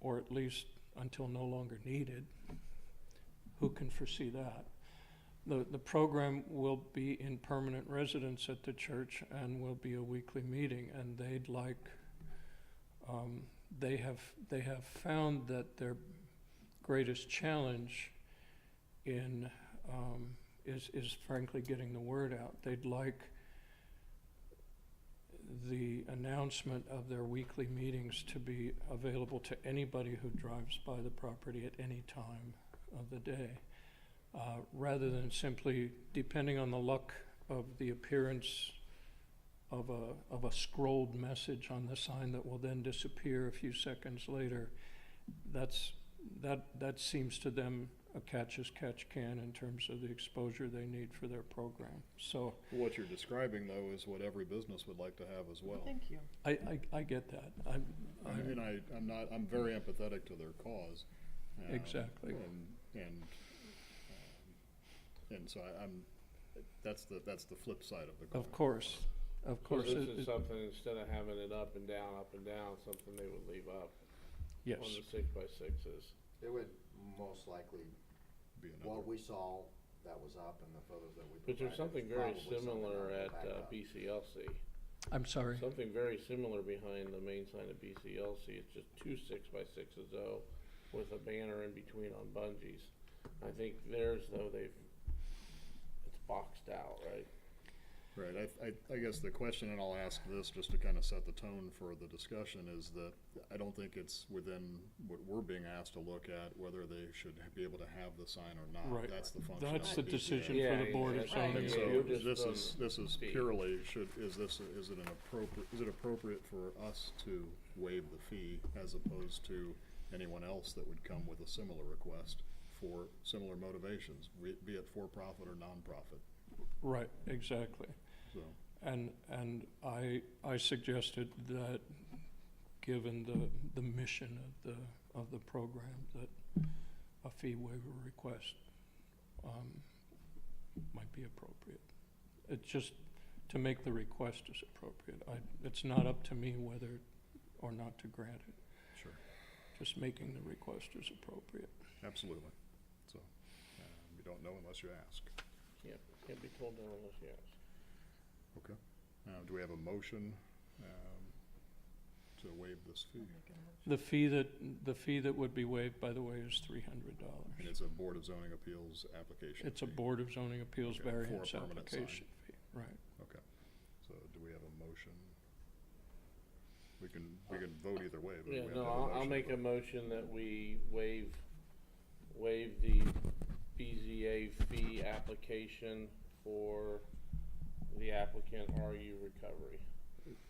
or at least until no longer needed. Who can foresee that? The program will be in permanent residence at the church and will be a weekly meeting, and they'd like, they have found that their greatest challenge in is frankly getting the word out. They'd like the announcement of their weekly meetings to be available to anybody who drives by the property at any time of the day, rather than simply depending on the luck of the appearance of a scrolled message on the sign that will then disappear a few seconds later. That seems to them a catch as catch can in terms of the exposure they need for their program. So What you're describing, though, is what every business would like to have as well. Thank you. I get that. I'm very empathetic to their cause. Exactly. And so that's the flip side of the coin. Of course. So this is something, instead of having it up and down, something they would leave up Yes. on the 6x6s. It would most likely, Be another. what we saw that was up and the photos that we But provided. there's something very probably something similar that at will back up. BCLC. I'm sorry. Something very similar behind the main sign of BCLC. It's just two 6x6s though, with a banner in between on bungees. I think theirs though, it's boxed out, right? Right, I guess the question, and I'll ask this just to kind of set the tone for the discussion, is that I don't think it's within what we're being asked to look at, whether they should be able to have the sign or not. Right. That's the function That's of the BZA. decision Yeah, for the Board of yeah, Zoning. And yeah, so you're just this is fee. purely, is it appropriate for us to waive the fee as opposed to anyone else that would come with a similar request for similar motivations, be it for-profit or non-profit? Right, exactly. So, And I suggested that, given the mission of the program, that a fee waiver request might be appropriate. It just, to make the request is appropriate. It's not up to me whether or not to grant it. sure, Just making the request is appropriate. absolutely. So, you don't know unless you ask. Yep, can't be told no unless you ask. Okay. Do we have a motion to waive this fee? The fee that would be waived, by the way, is $300. And it's a Board of Zoning Appeals application It's a fee. Board of Zoning Appeals Okay, for a variance permanent application fee, right. Okay. So do we have a motion? We can vote either way, but we Yeah, have to no, have a motion. I'll make a motion that we waive the BZA fee application for the applicant RU Recovery.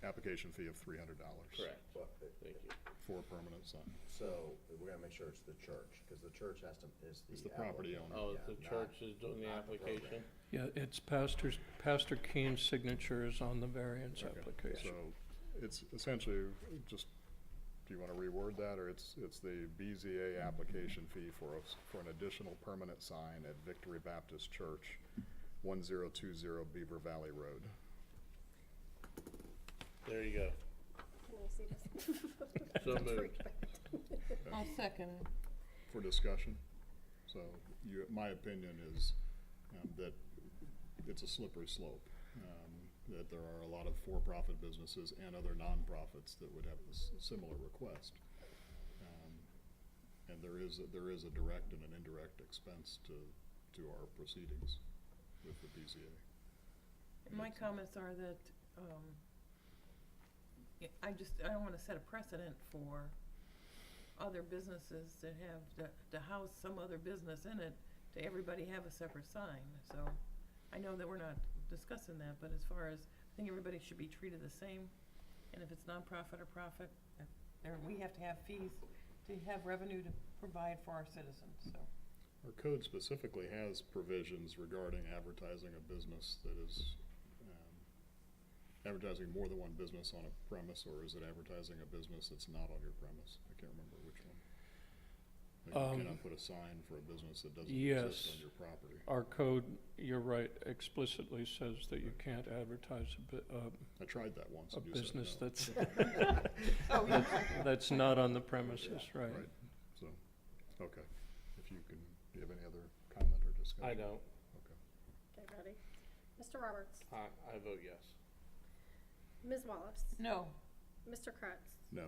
Application fee of $300. Correct. Well, Thank you. For a permanent sign. So we gotta make sure it's the church, cause the church is It's the property applicant. owner. Oh, Yeah, the not- church is doing the not the program. application? Yeah, it's Pastor Keen's signature is on the variance Okay. application. So it's essentially just, do you want to reword that, or it's the BZA application fee for an additional permanent sign at Victory Baptist Church, 1020 Beaver Valley Road. There you go. Can I see this? So moved. I'll second it. For discussion. So my opinion is that it's a slippery slope. That there are a lot of for-profit businesses and other nonprofits that would have a similar request. And there is a direct and an indirect expense to our proceedings with the BZA. My comments are that, I don't wanna set a precedent for other businesses that have, to house some other business in it, to everybody have a separate sign, so I know that we're not discussing that, but as far as, I think everybody should be treated the same, and if it's nonprofit or profit, we have to have fees to have revenue to provide for our citizens, so. Our code specifically has provisions regarding advertising a business that is advertising more than one business on a premise, or is it advertising a business that's not on your premise? I can't remember which one. Like you cannot put a sign for a business that doesn't exist on your property. Our code, you're right, explicitly says that you can't advertise I tried that once a and you said business no. that's not on the premises, right? Right, so, okay. If you can, do you have any other comment or discussion? I don't. Okay. Okay, ready? Mr. Roberts? I vote yes. Ms. Wallace? No, Mr. Kratz? No,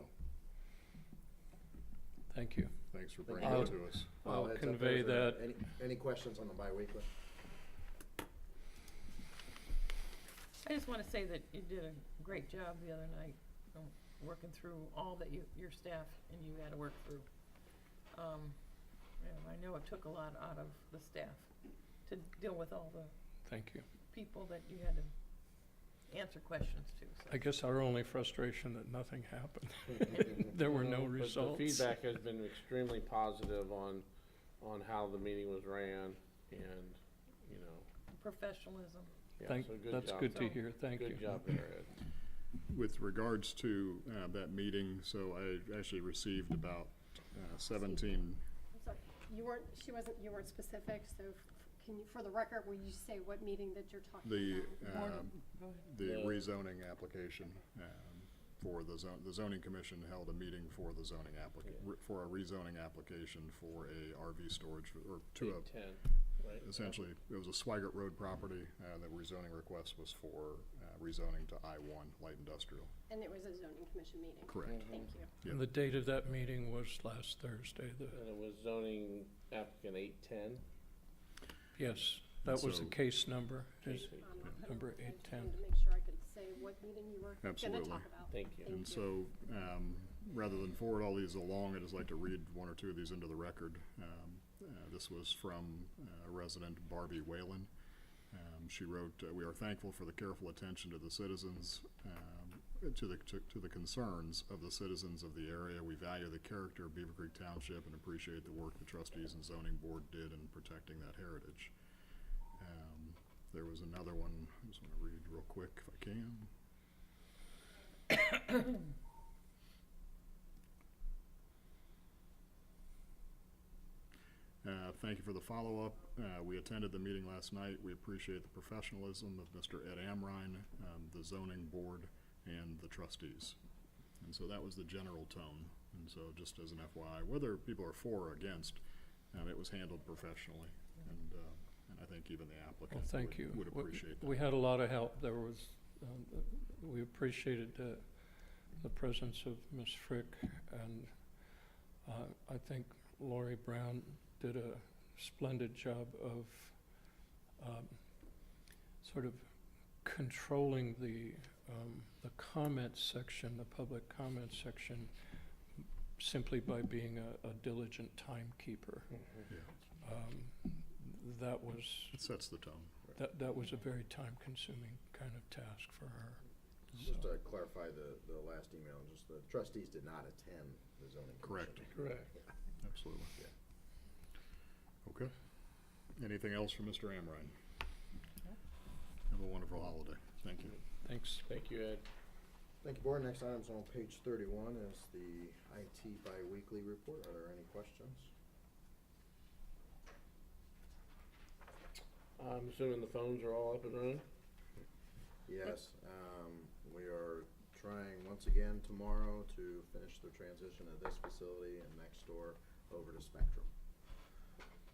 Thank you. thanks for Thank bringing you. it to us. I'll Heads up, convey there's that. Any questions on the bi-weekly? I just wanna say that you did a great job the other night, working through all that your staff and you had to work through. I know it took a lot out of the staff to deal with all the Thank you. people that you had to answer questions to, so. I guess our only frustration that nothing happened. There were no But results. the feedback has been extremely positive on how the meeting was ran and, you know. Professionalism. Yeah, so good That's job. good to hear, thank you. Good job there, Ed. With regards to that meeting, so I actually received about 17. I'm sorry, you weren't specific, so can you, for the record, will you say what meeting that you're talking The, about? Go ahead. the rezoning application for the zoning commission held a meeting for the zoning for a rezoning application for a RV storage, or to a, 810. right? essentially, it was a Swigert Road property, the rezoning request was for rezoning to I-1 light industrial. And it was a zoning commission meeting. Correct. Thank you. Yep. And the date of that meeting was last Thursday, And it was zoning applicant 810. yes, that was the So- case number, is I number just 810. wanted to make sure I could say what meeting you were gonna Absolutely. talk about. Thank you. And so, rather than forward all these along, I'd just like to read one or two of these into the record. This was from a resident, Barbie Whalen. She wrote, "We are thankful for the careful attention to the citizens, to the concerns of the citizens of the area. We value the character of Beavercreek Township and appreciate the work the trustees and zoning board did in protecting that heritage." There was another one, I just want to read real quick if I can. Thank you for the follow-up. We attended the meeting last night. We appreciate the professionalism of Mr. Ed Amrine, the zoning board, and the trustees. And so that was the general tone. And so just as an FYI, whether people are for or against, it was handled professionally. And I think even the Well, applicant thank you. would appreciate that. We had a lot of help. There was, we appreciated the presence of Ms. Frick, and I think Lori Brown did a splendid job of sort of controlling the comment section, the public comment section, simply by being a diligent timekeeper. Yeah, That was, it sets the tone. that was a very time-consuming kind of task for her. Just to clarify the last email, just the trustees did not attend the zoning commission. Correct. Correct. Absolutely. Okay. Anything else from Mr. Amrine? Have a wonderful holiday. Thank you. Thanks. Thank you, Ed. Thank you, board. Next item's on page 31 is the IT biweekly report. Are there any questions? I'm assuming the phones are all up and running? Yes, we are trying once again tomorrow to finish the transition of this facility and next door over to Spectrum.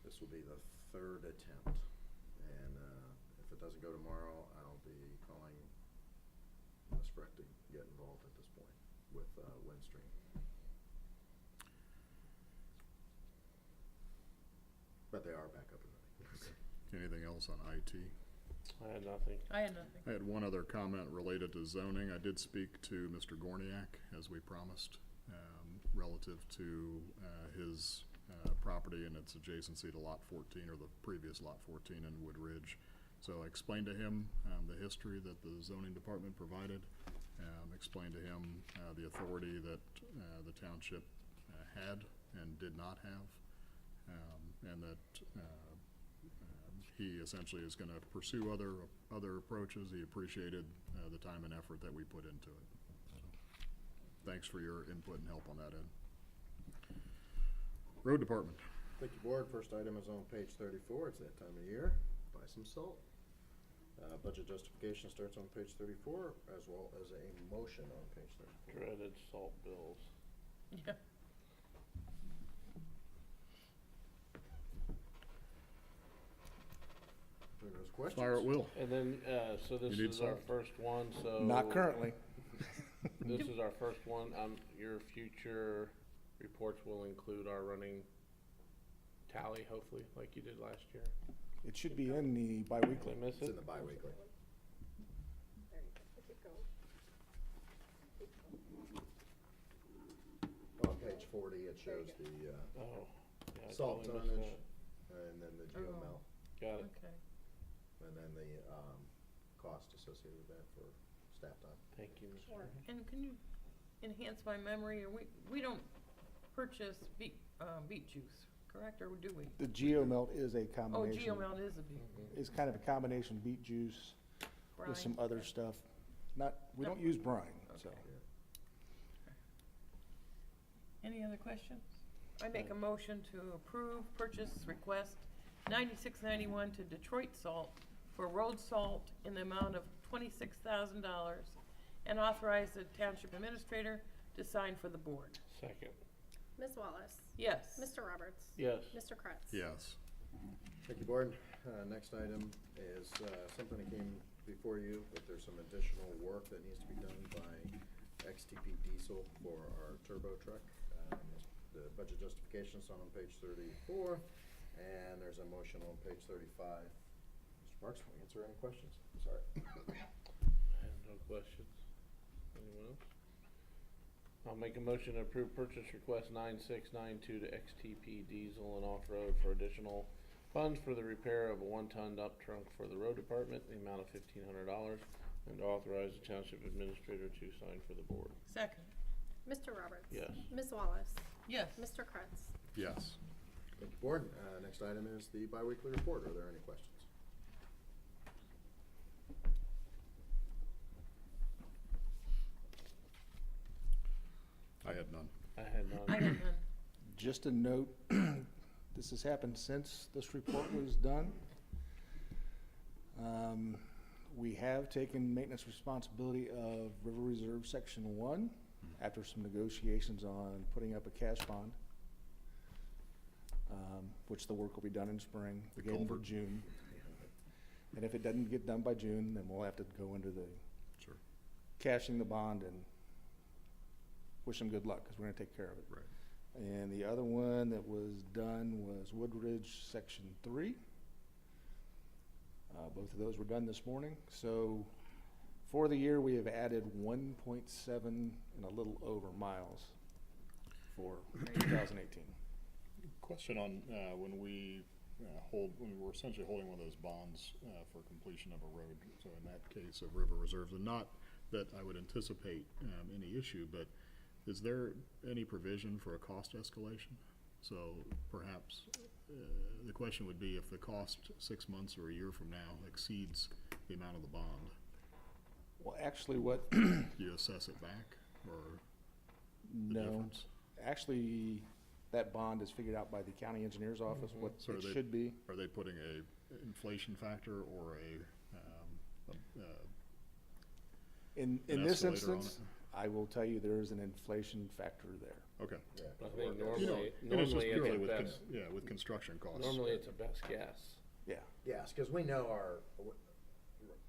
This will be the third attempt, and if it doesn't go tomorrow, I'll be calling Ms. Frick to get involved at this point with Windstream. But they are back up and running. Anything else on IT? I had nothing. I had nothing. I had one other comment related to zoning. I did speak to Mr. Gorniak, as we promised, relative to his property and its adjacency to Lot 14, or the previous Lot 14 in Wood Ridge. So I explained to him the history that the zoning department provided, explained to him the authority that the township had and did not have, and that he essentially is going to pursue other approaches. He appreciated the time and effort that we put into it. So, thanks for your input and help on that, Ed. Road Department. Thank you, board. First item is on page 34. It's that time of year. Buy some salt. Budget justification starts on page 34, as well as a motion on page 34. Dreaded salt bills. Yeah. There goes questions. Fire at will. And then, so this You need is our salt? first one, so. Not currently. This is our first one. Your future reports will include our running tally, hopefully, like you did last year. It should be in the Did biweekly. I miss It's it? in the bi-weekly. There you go. Keep going. On page 40, it shows the Oh, yeah, I salt totally missed tonnage, that. and then the Oh. geomel, Got it. Okay. and then the cost associated with that for staff time. Thank you, Mr. Sure. Chairman. And can you enhance my memory? Or we don't purchase beet juice, correct, or do we? The geomelt is a Oh, combination. geomelt is a beet. Is kind of a combination beet juice with some brine. other stuff. We No. don't use brine, so. Okay. Any other questions? I make a motion to approve purchase request 9691 to Detroit Salt for road salt in the amount of $26,000 and authorize the township administrator to sign for the board. Second. Ms. Wallace? Yes. Mr. Roberts? Yes. Mr. Kretz? Yes. Thank you, Board. Next item is something that came before you, but there's some additional work that needs to be done by XTP Diesel for our turbo truck. The budget justification is on page 34, and there's a motion on page 35. Mr. Parks, will you answer any questions? Sorry. I have no questions. Anyone else? I'll make a motion to approve purchase request 9692 to XTP Diesel and Off-Road for additional funds for the repair of a 1-ton dump trunk for the road department, the amount of $1,500, and to authorize the township administrator to sign for the board. Second. Mr. Roberts? Yes. Ms. Wallace? Yes. Mr. Kretz? Yes. Thank you, Board. Next item is the biweekly report. Are there any questions? I had none. I had none. I have none. Just a note, this has happened since this report was done. We have taken maintenance responsibility of River Reserve Section 1 after some negotiations on putting up a cash bond, which the work will be done in spring, The again for culvert. June. And if it doesn't get done by June, then we'll have to go into the Sure. cashing the bond and wish them good luck, because we're gonna take care of it. Right. And the other one that was done was Woodridge Section 3. Both of those were done this morning. So for the year, we have added 1.7 and a little over miles for 2018. Question on when we when we're essentially holding one of those bonds for completion of a road. So in that case of river reserves, and not that I would anticipate any issue, but is there any provision for a cost escalation? So perhaps the question would be if the cost 6 months or a year from now exceeds the amount of the bond, Well, actually, what, do you assess it back or the no, difference? actually, that bond is figured out by the county engineer's office, what So are it they- should be. Are they putting a inflation factor or In an this escalator on instance, I will tell you, there is an inflation factor there. okay. Yeah. I think You know, normally, and it's just normally purely it's a with best, with construction costs. normally it's a best guess. Yeah. Yes, because we know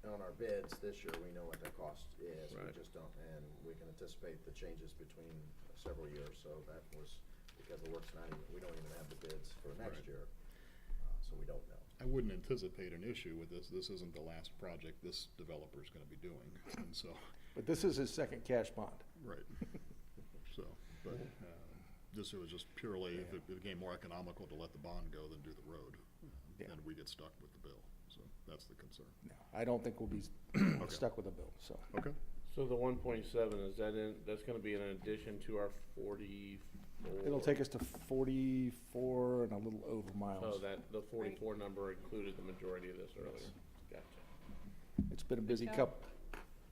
on our bids this year, we know what the cost is. We Right. just don't, and we can anticipate the changes between several years. So that was because the work's not even, we don't even have the bids for next Right. year. So we don't know. I wouldn't anticipate an issue with this. This isn't the last project this developer's gonna be doing, and so, But this is his second cash bond. right. So, but, this was just purely, if it became more economical to let the bond go than do the road, Yeah. then we get stuck with the bill. So that's the concern. No, I don't think we'll be Okay. stuck with a bill, so. Okay. So the 1.7, is that that's gonna be in addition to our 44? It'll take us to 44 and a little over miles. So that, the 44 number included the majority of this earlier. Gotcha. It's been a busy job.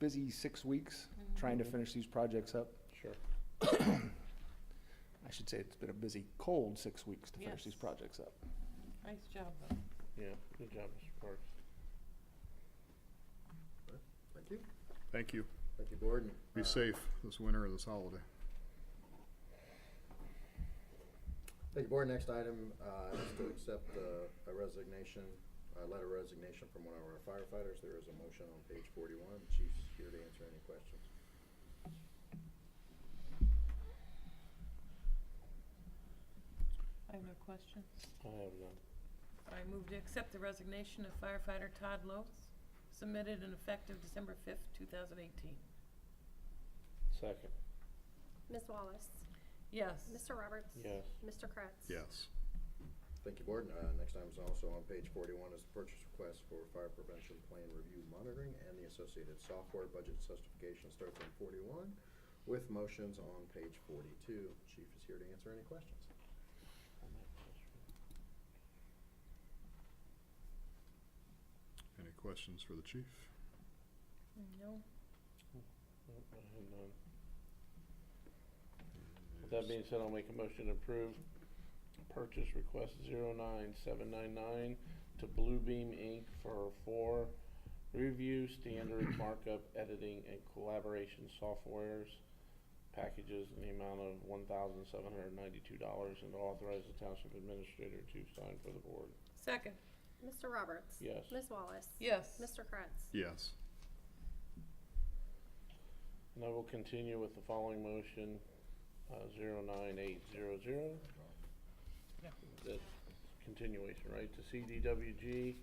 busy 6 weeks trying to finish these projects up. Sure. I should say it's been a busy, cold 6 weeks to finish Yes. these projects up. Nice job, though. Yeah, good job, Mr. Parks. Thank you. Thank you. Thank you, Board. Be safe this winter or this holiday. Thank you, Board. Next item is to accept a resignation, a letter of resignation from one of our firefighters. There is a motion on page 41. Chief's here to answer any questions. I have no questions. I have none. I move to accept the resignation of firefighter Todd Loth, submitted and effective December 5th, 2018. Second. Ms. Wallace? Yes. Mr. Roberts? Yes. Mr. Kretz? Yes. Thank you, Board. Next item is also on page 41 is the purchase request for fire prevention plan review monitoring and the associated software. Budget justification starts on 41 with motions on page 42. Chief is here to answer any questions. Any questions for the chief? No. Nope, I have none. With that being said, I'll make a motion to approve purchase request 09799 to Bluebeam Inc. for review standard markup editing and collaboration softwares packages in the amount of $1,792 and to authorize the township administrator to sign for the board. Second. Mr. Roberts? Yes. Ms. Wallace? Yes. Mr. Kratz? Yes. And I will continue with the following motion, 09800. Yeah. That's continuation, right, to CDWG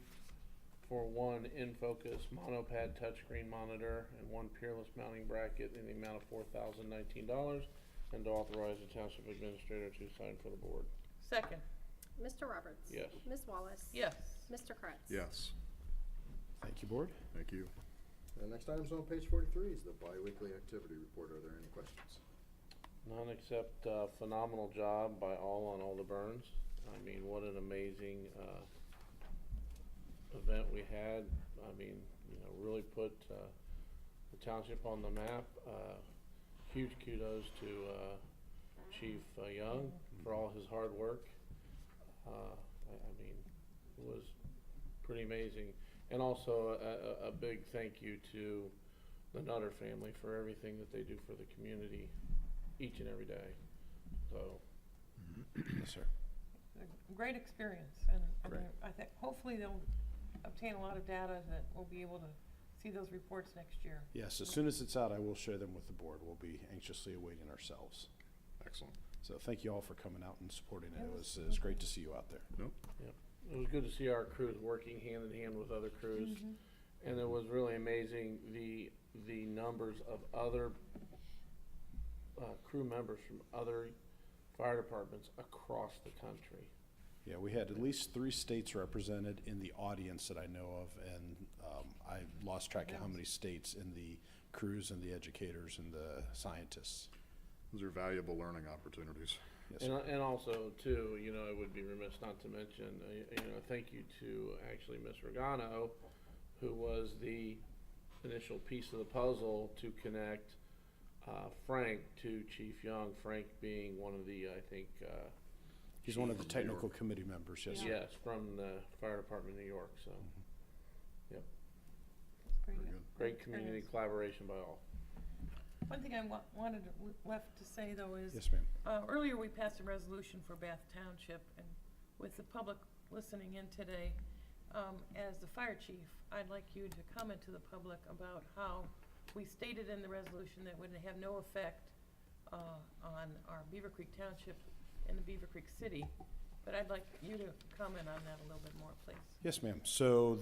for one in-focus monopad touchscreen monitor and one peerless mounting bracket in the amount of $4,019, and to authorize the township administrator to sign for the board. Second. Mr. Roberts? Yes. Ms. Wallace? Yes. Mr. Kratz? Yes. Thank you, board. Thank you. The next item's on page 43 is the biweekly activity report. Are there any questions? None except phenomenal job by all on all the burns. I mean, what an amazing event we had. I mean, you know, really put the township on the map. Huge kudos to Chief Young for all his hard work. I mean, it was pretty amazing. And also a big thank you to the Nutter family for everything that they do for the community each and every day. So, Yes, sir. A great experience, and Great. I think hopefully they'll obtain a lot of data that we'll be able to see those reports next year. Yes, as soon as it's out, I will share them with the board. We'll be anxiously awaiting ourselves. Excellent. So thank you all for coming out and supporting it. It was great to see you out there. Nope. it was good to see our crews working hand in hand with other crews. And it was really amazing, the numbers of other crew members from other fire departments across the country. Yeah, we had at least 3 states represented in the audience that I know of, and I lost track of how many states in the crews and the educators and the scientists. Those are valuable learning opportunities. Yes, sir. And also, too, you know, I would be remiss not to mention, you know, thank you to actually Ms. Regano, who was the initial piece of the puzzle to connect Frank to Chief Young, Frank being one of the, I think, He's one of the technical committee members, yes, sir. yes, from the Fire Department of New York, so, yep. Great. Very good. Great community collaboration by all. One thing I wanted left to say, though, is Yes, ma'am. earlier we passed a resolution for Bath Township, and with the public listening in today, as the fire chief, I'd like you to comment to the public about how we stated in the resolution that would have no effect on our Beavercreek Township and the Beavercreek City, but I'd like you to comment on that a little bit more, please. Yes, ma'am. So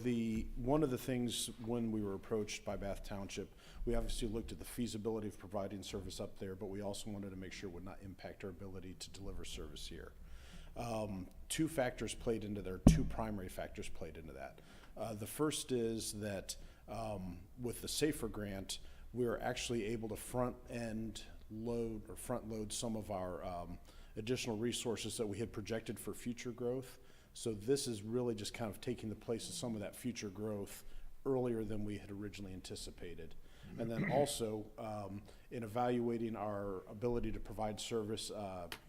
one of the things when we were approached by Bath Township, we obviously looked at the feasibility of providing service up there, but we also wanted to make sure it would not impact our ability to deliver service here. 2 factors played into there, 2 primary factors played into that. The first is that with the SAFER grant, we were actually able to front load some of our additional resources that we had projected for future growth. So this is really just kind of taking the place of some of that future growth earlier than we had originally anticipated. And then also, in evaluating our ability to provide service,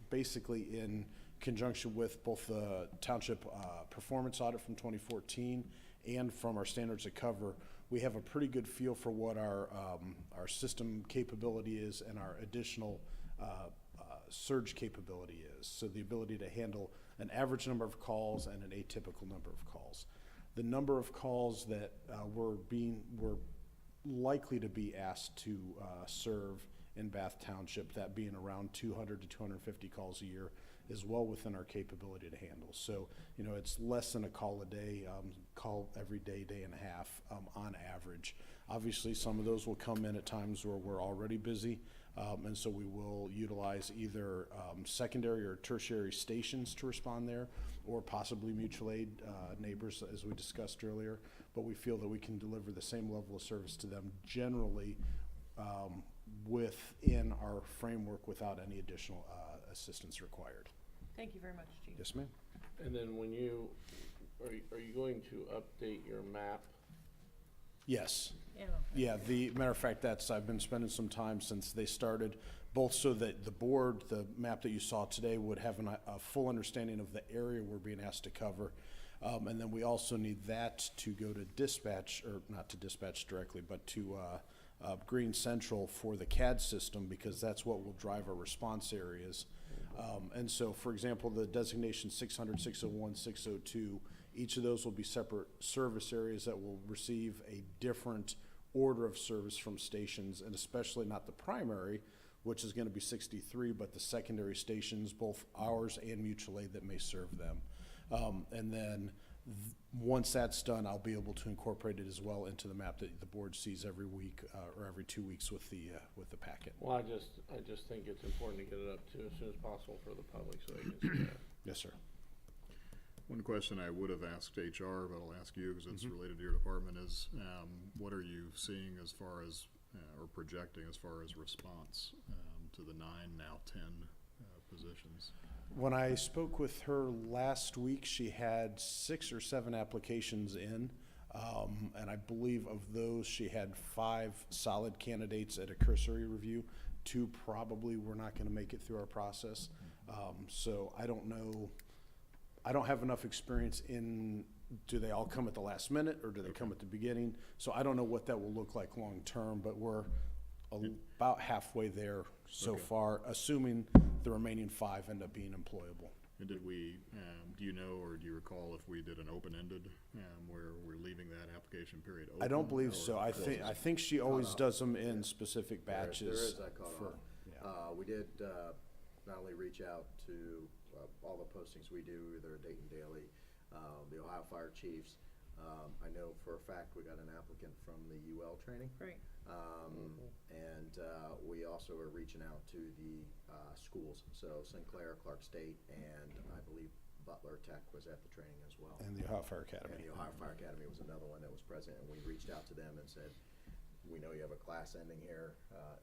basically in conjunction with both the township performance audit from 2014 and from our standards of cover, we have a pretty good feel for what our system capability is and our additional surge capability is. So the ability to handle an average number of calls and an atypical number of calls. The number of calls that we're likely to be asked to serve in Bath Township, that being around 200 to 250 calls a year, is well within our capability to handle. So, you know, it's less than a call a day, call every day, day and a half on average. Obviously, some of those will come in at times where we're already busy, and so we will utilize either secondary or tertiary stations to respond there, or possibly mutual aid neighbors, as we discussed earlier. But we feel that we can deliver the same level of service to them generally within our framework without any additional assistance required. Thank you very much, Chief. Yes, ma'am. And then when are you going to update your map? Yes. Yeah. Yeah, the matter of fact, I've been spending some time since they started, both so that the board, the map that you saw today, would have a full understanding of the area we're being asked to cover. And then we also need that to go to dispatch, or not to dispatch directly, but to Green Central for the CAD system, because that's what will drive our response areas. And so, for example, the designation 600, 601, 602, each of those will be separate service areas that will receive a different order of service from stations, and especially not the primary, which is going to be 63, but the secondary stations, both ours and mutual aid, that may serve them. And then once that's done, I'll be able to incorporate it as well into the map that the board sees every week or every 2 weeks with the packet. Well, I just think it's important to get it up to as soon as possible for the public so they can see that. Yes, sir. One question I would have asked HR, but I'll ask you because it's related to your department, is what are you seeing as far as, or projecting as far as response to the 9, now 10 positions? When I spoke with her last week, she had 6 or 7 applications in, and I believe of those, she had 5 solid candidates at a cursory review. 2 probably were not going to make it through our process. So I don't know. I don't have enough experience in, do they all come at the last minute or do they come at the beginning? So I don't know what that will look like long term, but we're about halfway there so far, assuming the remaining 5 end up being employable. And did we, do you know or do you recall if we did an open-ended where we're leaving that application period open? I don't believe or so. I closed? think she always does them in specific batches. There is that cutoff. Yeah. We did not only reach out to all the postings we do, either Dayton Daily, the Ohio Fire Chiefs. I know for a fact we got an applicant from the UL training. Great. And we also are reaching out to the schools. So Sinclair, Clark State, and I believe Butler Tech was at the training as well. And the Ohio Fire Academy. And the Ohio Fire Academy was another one that was present. And we reached out to them and said, we know you have a class ending here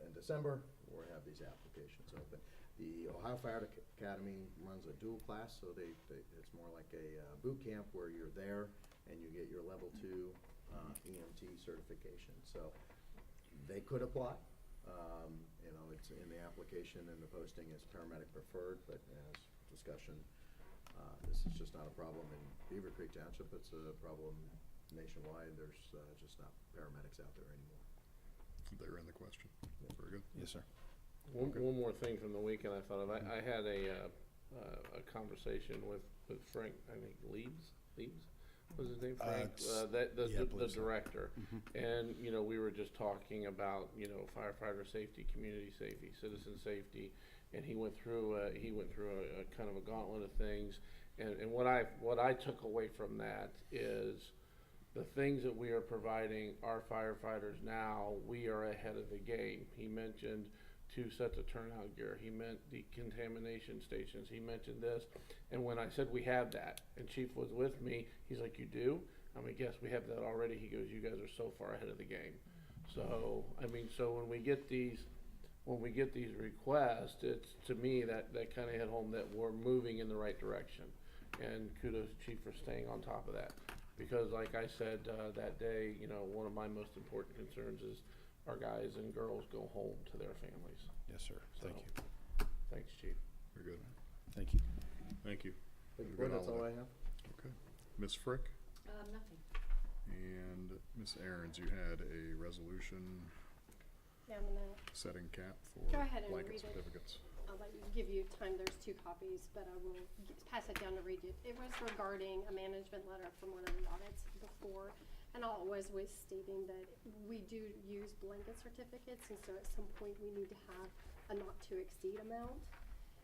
in December. We'll have these applications open. The Ohio Fire Academy runs a dual class, so it's more like a boot camp where you're there and you get your level 2 EMT certification. So they could apply. You know, it's in the application and the posting is paramedic preferred, but as discussion, this is just not a problem in Beavercreek Township. It's a problem nationwide. There's just not paramedics out there anymore. They're in the question. Very good. Yes, sir. One more thing from the weekend I thought of. I had a conversation with Frank, I think Leibs? Was his name Frank? The director. And, you know, we were just talking about, you know, firefighter safety, community safety, citizen safety, and he went through a kind of a gauntlet of things. And what I took away from that is the things that we are providing our firefighters now, we are ahead of the game. He mentioned 2 sets of turnout gear. He meant decontamination stations. He mentioned this. And when I said we have that, and Chief was with me, he's like, you do? I mean, yes, we have that already. He goes, you guys are so far ahead of the game. So, I mean, so when we get these requests, it's, to me, that kind of hit home that we're moving in the right direction. And kudos, Chief, for staying on top of that. Because like I said that day, you know, one of my most important concerns is our guys and girls go home to their families. Yes, sir. Thank So, you. Thanks, Chief. Very good. Thank you. Thank you. Thank you, Good Board. That's all holiday. I have. Okay. Ms. Frick Nothing. and Ms. Aarons, you had a resolution Yeah, I'm gonna setting cap for Go ahead and blanket read it. certificates. I'll give you time, there's 2 copies, but I will pass it down to read it. It was regarding a management letter from one of the audits before, and all it was stating that we do use blanket certificates, and so at some point we need to have a not to exceed amount.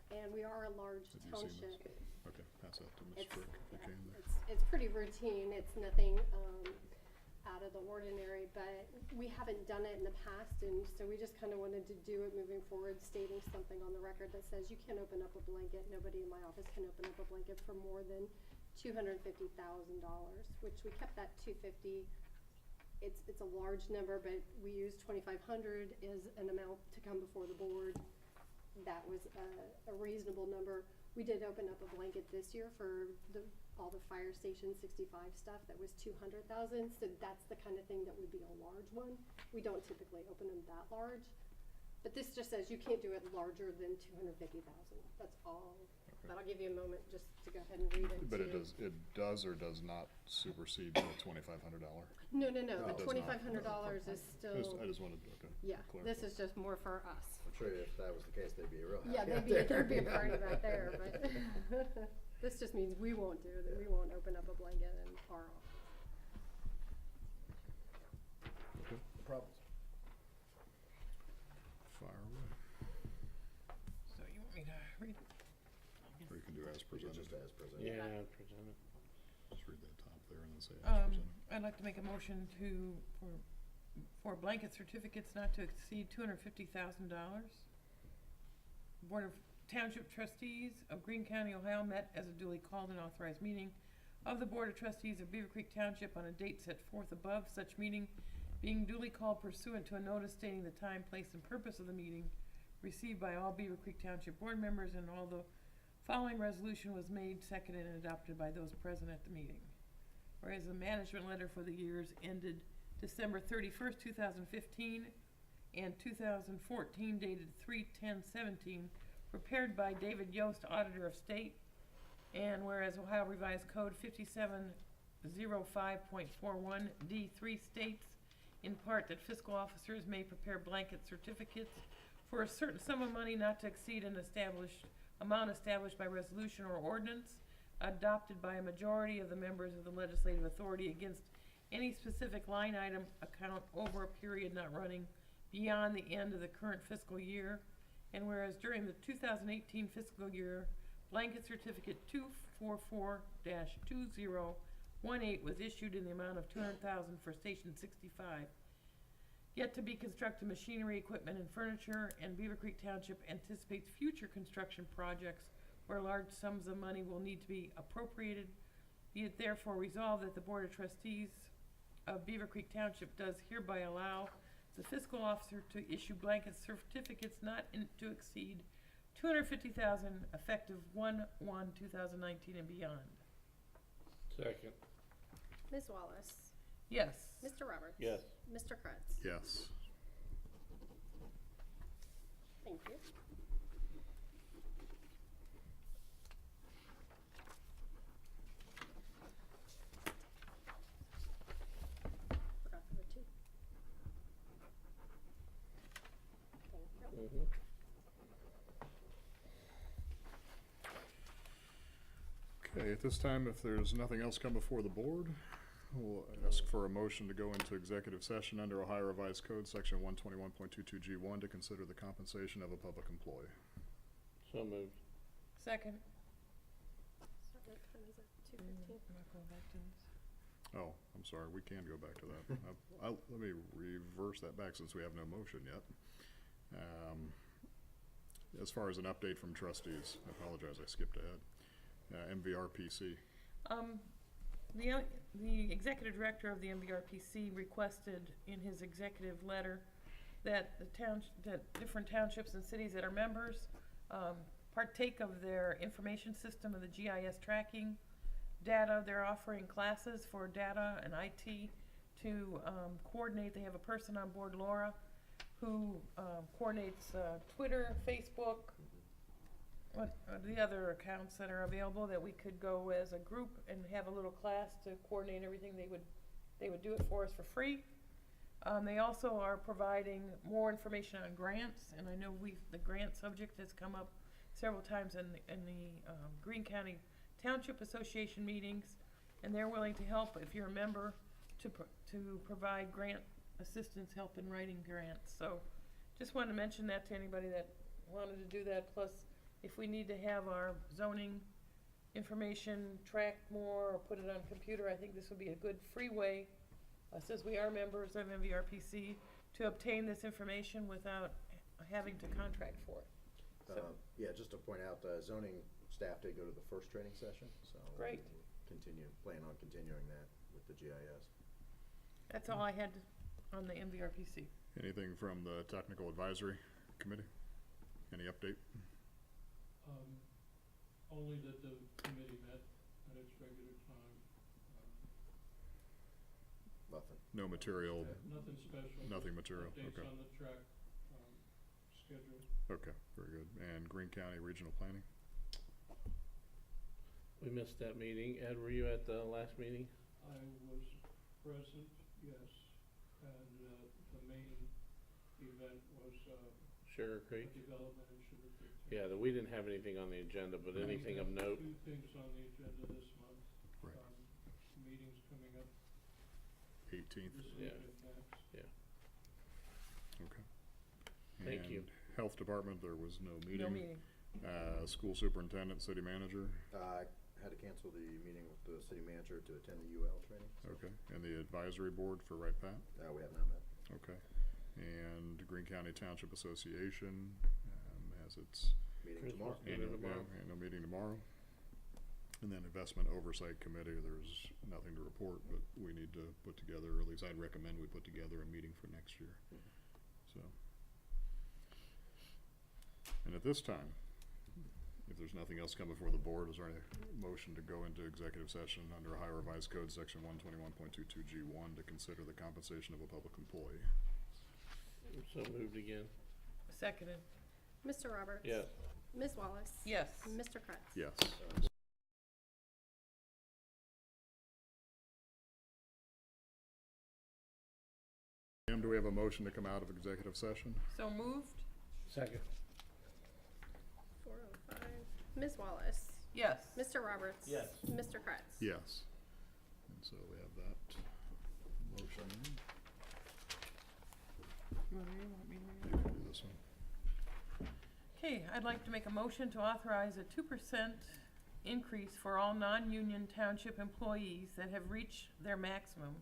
And we are a large Have you seen township. this? Okay, pass that to Ms. Frick if you can there. It's pretty routine, it's nothing, out of the ordinary, but we haven't done it in the past, and so we just kind of wanted to do it moving forward, stating something on the record that says you can't open up a blanket, nobody in my office can open up a blanket for more than $250,000, which we kept that $250,000. It's a large number, but we used $2,500 as an amount to come before the board. That was a reasonable number. We did open up a blanket this year for all the fire station 65 stuff. That was $200,000. So that's the kind of thing that would be a large one. We don't typically open them that large, but this just says you can't do it larger than $250,000. That's all But I'll give you a moment just to go ahead and read it. But to it you. does or does not supersede the $2,500? No, it the does not. $2,500 is still, I just wanted to, yeah, clarify. this is just more for us. I'm sure if that was the case, they'd be real happy. Yeah, there'd be a party right there, but this just means we won't do that. We won't open up a blanket in our office. Okay. No problems. Fire away. So you want me to read? Or you can do as We could presented. just as presented. Yeah, presented. Just read that top there and then say as presented. I'd like to make a motion for blanket certificates not to exceed $250,000. Board of Township Trustees of Greene County, Ohio met as a duly called and authorized meeting of the Board of Trustees of Beavercreek Township on a date set forth above, such meeting being duly called pursuant to a notice stating the time, place, and purpose of the meeting received by all Beavercreek Township board members, and all the following resolution was made, seconded, and adopted by those present at the meeting. Whereas the management letter for the years ended December 31st, 2015, and 2014 dated 3/10/17, prepared by David Yost, Auditor of State, and whereas Ohio Revised Code 5705.41 D3 states in part that fiscal officers may prepare blanket certificates for a certain sum of money not to exceed an amount established by resolution or ordinance adopted by a majority of the members of the legislative authority against any specific line item account over a period not running beyond the end of the current fiscal year. And whereas during the 2018 fiscal year, blanket certificate 244-2018 was issued in the amount of $200,000 for Station 65. Yet to be constructed machinery, equipment, and furniture, and Beavercreek Township anticipates future construction projects where large sums of money will need to be appropriated. Be it therefore resolved that the Board of Trustees of Beavercreek Township does hereby allow the fiscal officer to issue blanket certificates not to exceed $250,000 effective 1/1/2019 and beyond. Second. Ms. Wallace, Yes. Mr. Roberts. Yes. Mr. Kretz. Yes. Thank you. Forgot number 2. Thank you. Mm-hmm. Okay, at this time, if there's nothing else come before the board, we'll ask for a motion to go into executive session under Ohio Revised Code, Section 121.22G1, to consider the compensation of a public employee. So moved. Second. So what time is it? 2:15? I'm not going back to this. Oh, I'm sorry, we can go back to that. Let me reverse that back since we have no motion yet. As far as an update from trustees, I apologize, I skipped ahead. MVRPC. The executive director of the MVRPC requested in his executive letter that that different townships and cities that are members partake of their information system of the GIS tracking data. They're offering classes for data and IT to coordinate. They have a person on board, Laura, who coordinates Twitter, Facebook, what are the other accounts that are available that we could go as a group and have a little class to coordinate everything. They would do it for us for free. They also are providing more information on grants, and I know the grant subject has come up several times in the Greene County Township Association meetings, and they're willing to help if you're a member to provide grant assistance, help in writing grants. So just wanted to mention that to anybody that wanted to do that. Plus, if we need to have our zoning information tracked more or put it on computer, I think this would be a good free way, since we are members of MVRPC, to obtain this information without having to contract for it. So, Yeah, just to point out, zoning staff did go to the first training session, so. Great. we'll plan on continuing that with the GIS. that's all I had on the MVRPC. Anything from the Technical Advisory Committee? Any update? Only that the committee met at its regular time. Nothing. No material, Nothing special. nothing material, Updates okay. on the track, schedule. Okay, very good. And Greene County Regional Planning? We missed that meeting. Ed, were you at the last meeting? I was present, yes, and the main event was Sugar Creek? development in Sugar Creek. Yeah, we didn't have anything on the agenda, but anything of note? Two things on the agenda this month. Right. Meetings coming up 18th. this Yeah. week and next. Okay. Thank you. And Health Department, there was no meeting. No meeting. School Superintendent, City Manager, I had to cancel the meeting with the city manager to attend the UL training. okay. And the Advisory Board for Right Pat, We have not met. okay. And Greene County Township Association has its Meeting tomorrow. Christmas dinner tomorrow. annual meeting tomorrow. And then Investment Oversight Committee, there's nothing to report, but we need to put together, or at least I'd recommend we put together a meeting for next year. So. And at this time, if there's nothing else come before the board, is there any motion to go into executive session under Ohio Revised Code, section 121.22G1, to consider the compensation of a public employee? So moved again. Seconded. Mr. Roberts? Yes. Ms. Wallace? Yes. Mr. Kretz? Yes. Ma'am, do we have a motion to come out of executive session? So moved? Second. 4:05. Ms. Wallace? Yes. Mr. Roberts? Yes. Mr. Kretz? Yes. And so we have that motion. You want me to You can do this one. Okay, I'd like to make a motion to authorize a 2% increase for all non-union township employees that have reached their maximum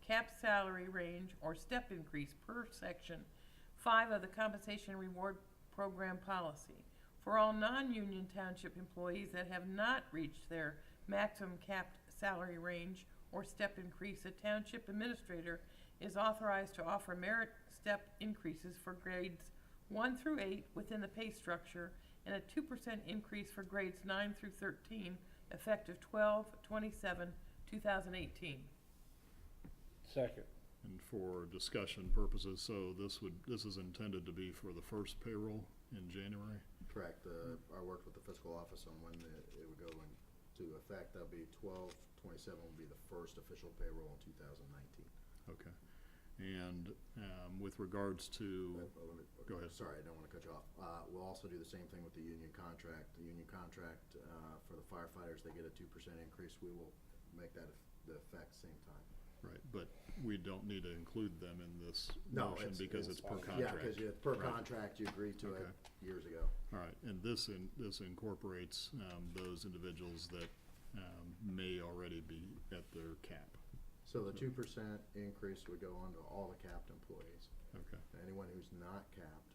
capped salary range or step increase per section 5 of the Compensation Reward Program policy. For all non-union township employees that have not reached their maximum capped salary range or step increase, a township administrator is authorized to offer merit step increases for grades 1 through 8 within the pay structure, and a 2% increase for grades 9 through 13, effective 12/27/2018. Second. And for discussion purposes, so this is intended to be for the first payroll in January? Correct. I worked with the fiscal office on when it would go into effect. That'll be 12/27 will be the first official payroll in 2019. Okay. And with regards to, go ahead. Sorry, I don't want to cut you off. We'll also do the same thing with the union contract. The union contract for the firefighters, they get a 2% increase. We will make that the effect same time. Right, but we don't need to include them in this No, motion because it's per Yeah, contract. because it's per Right. contract, you agreed to it Okay. years ago. All right, and this incorporates those individuals that may already be at their cap. So the 2% increase would go on to all the capped employees. Okay, Anyone who's not capped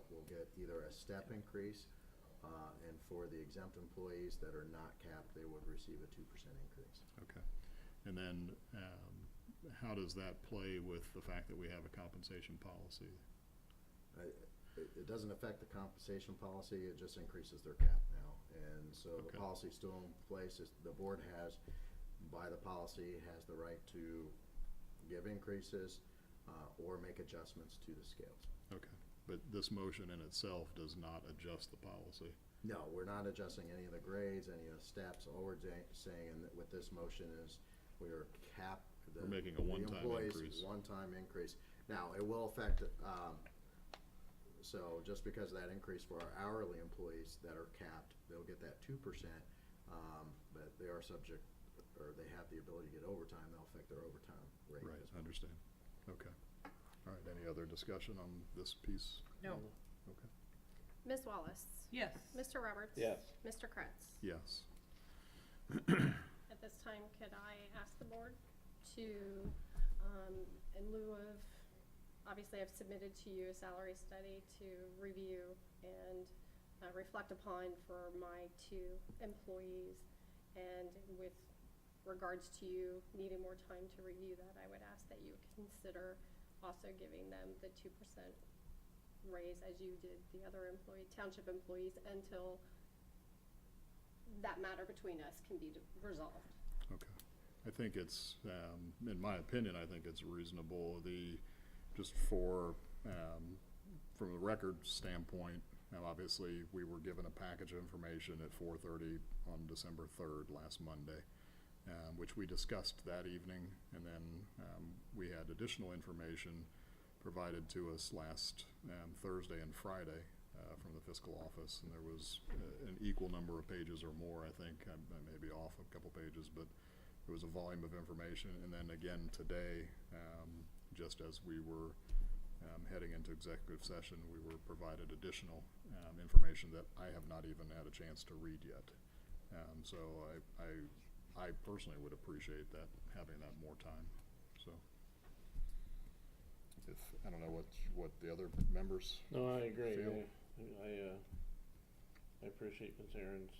will get either a step increase, and for the exempt employees that are not capped, they would receive a 2% increase. okay. And then how does that play with the fact that we have a compensation policy? It doesn't affect the compensation policy, it just increases their cap now. And so the Okay. policy's still in place. The board has, by the policy, has the right to give increases or make adjustments to the scales. Okay, but this motion in itself does not adjust the policy. No, we're not adjusting any of the grades, any of the steps. All we're saying with this motion is we are capped. We're making a one-time increase. One-time increase. Now, it will affect, so just because of that increase for our hourly employees that are capped, they'll get that 2%, but they are subject, or they have the ability to get overtime, they'll affect their overtime rate. Right, as I well. understand. Okay. All right, any other discussion on this piece? No. Okay. Ms. Wallace? Yes. Mr. Roberts? Yes. Mr. Kretz? Yes. At this time, could I ask the board to, in lieu of, obviously I've submitted to you a salary study to review and reflect upon for my 2 employees, and with regards to you needing more time to review that, I would ask that you consider also giving them the 2% raise as you did the other township employees, until that matter between us can be resolved. Okay. I think it's, in my opinion, I think it's reasonable. Just from the record standpoint, obviously, we were given a package of information at 4:30 on December 3rd, last Monday, which we discussed that evening. And then we had additional information provided to us last Thursday and Friday from the fiscal office. And there was an equal number of pages or more, I think. I may be off a couple pages, but there was a volume of information. And then again today, just as we were heading into executive session, we were provided additional information that I have not even had a chance to read yet. So I personally would appreciate that, having that more time. So if, I don't know what the other members No, I agree. feel. I appreciate Ms. Aaron's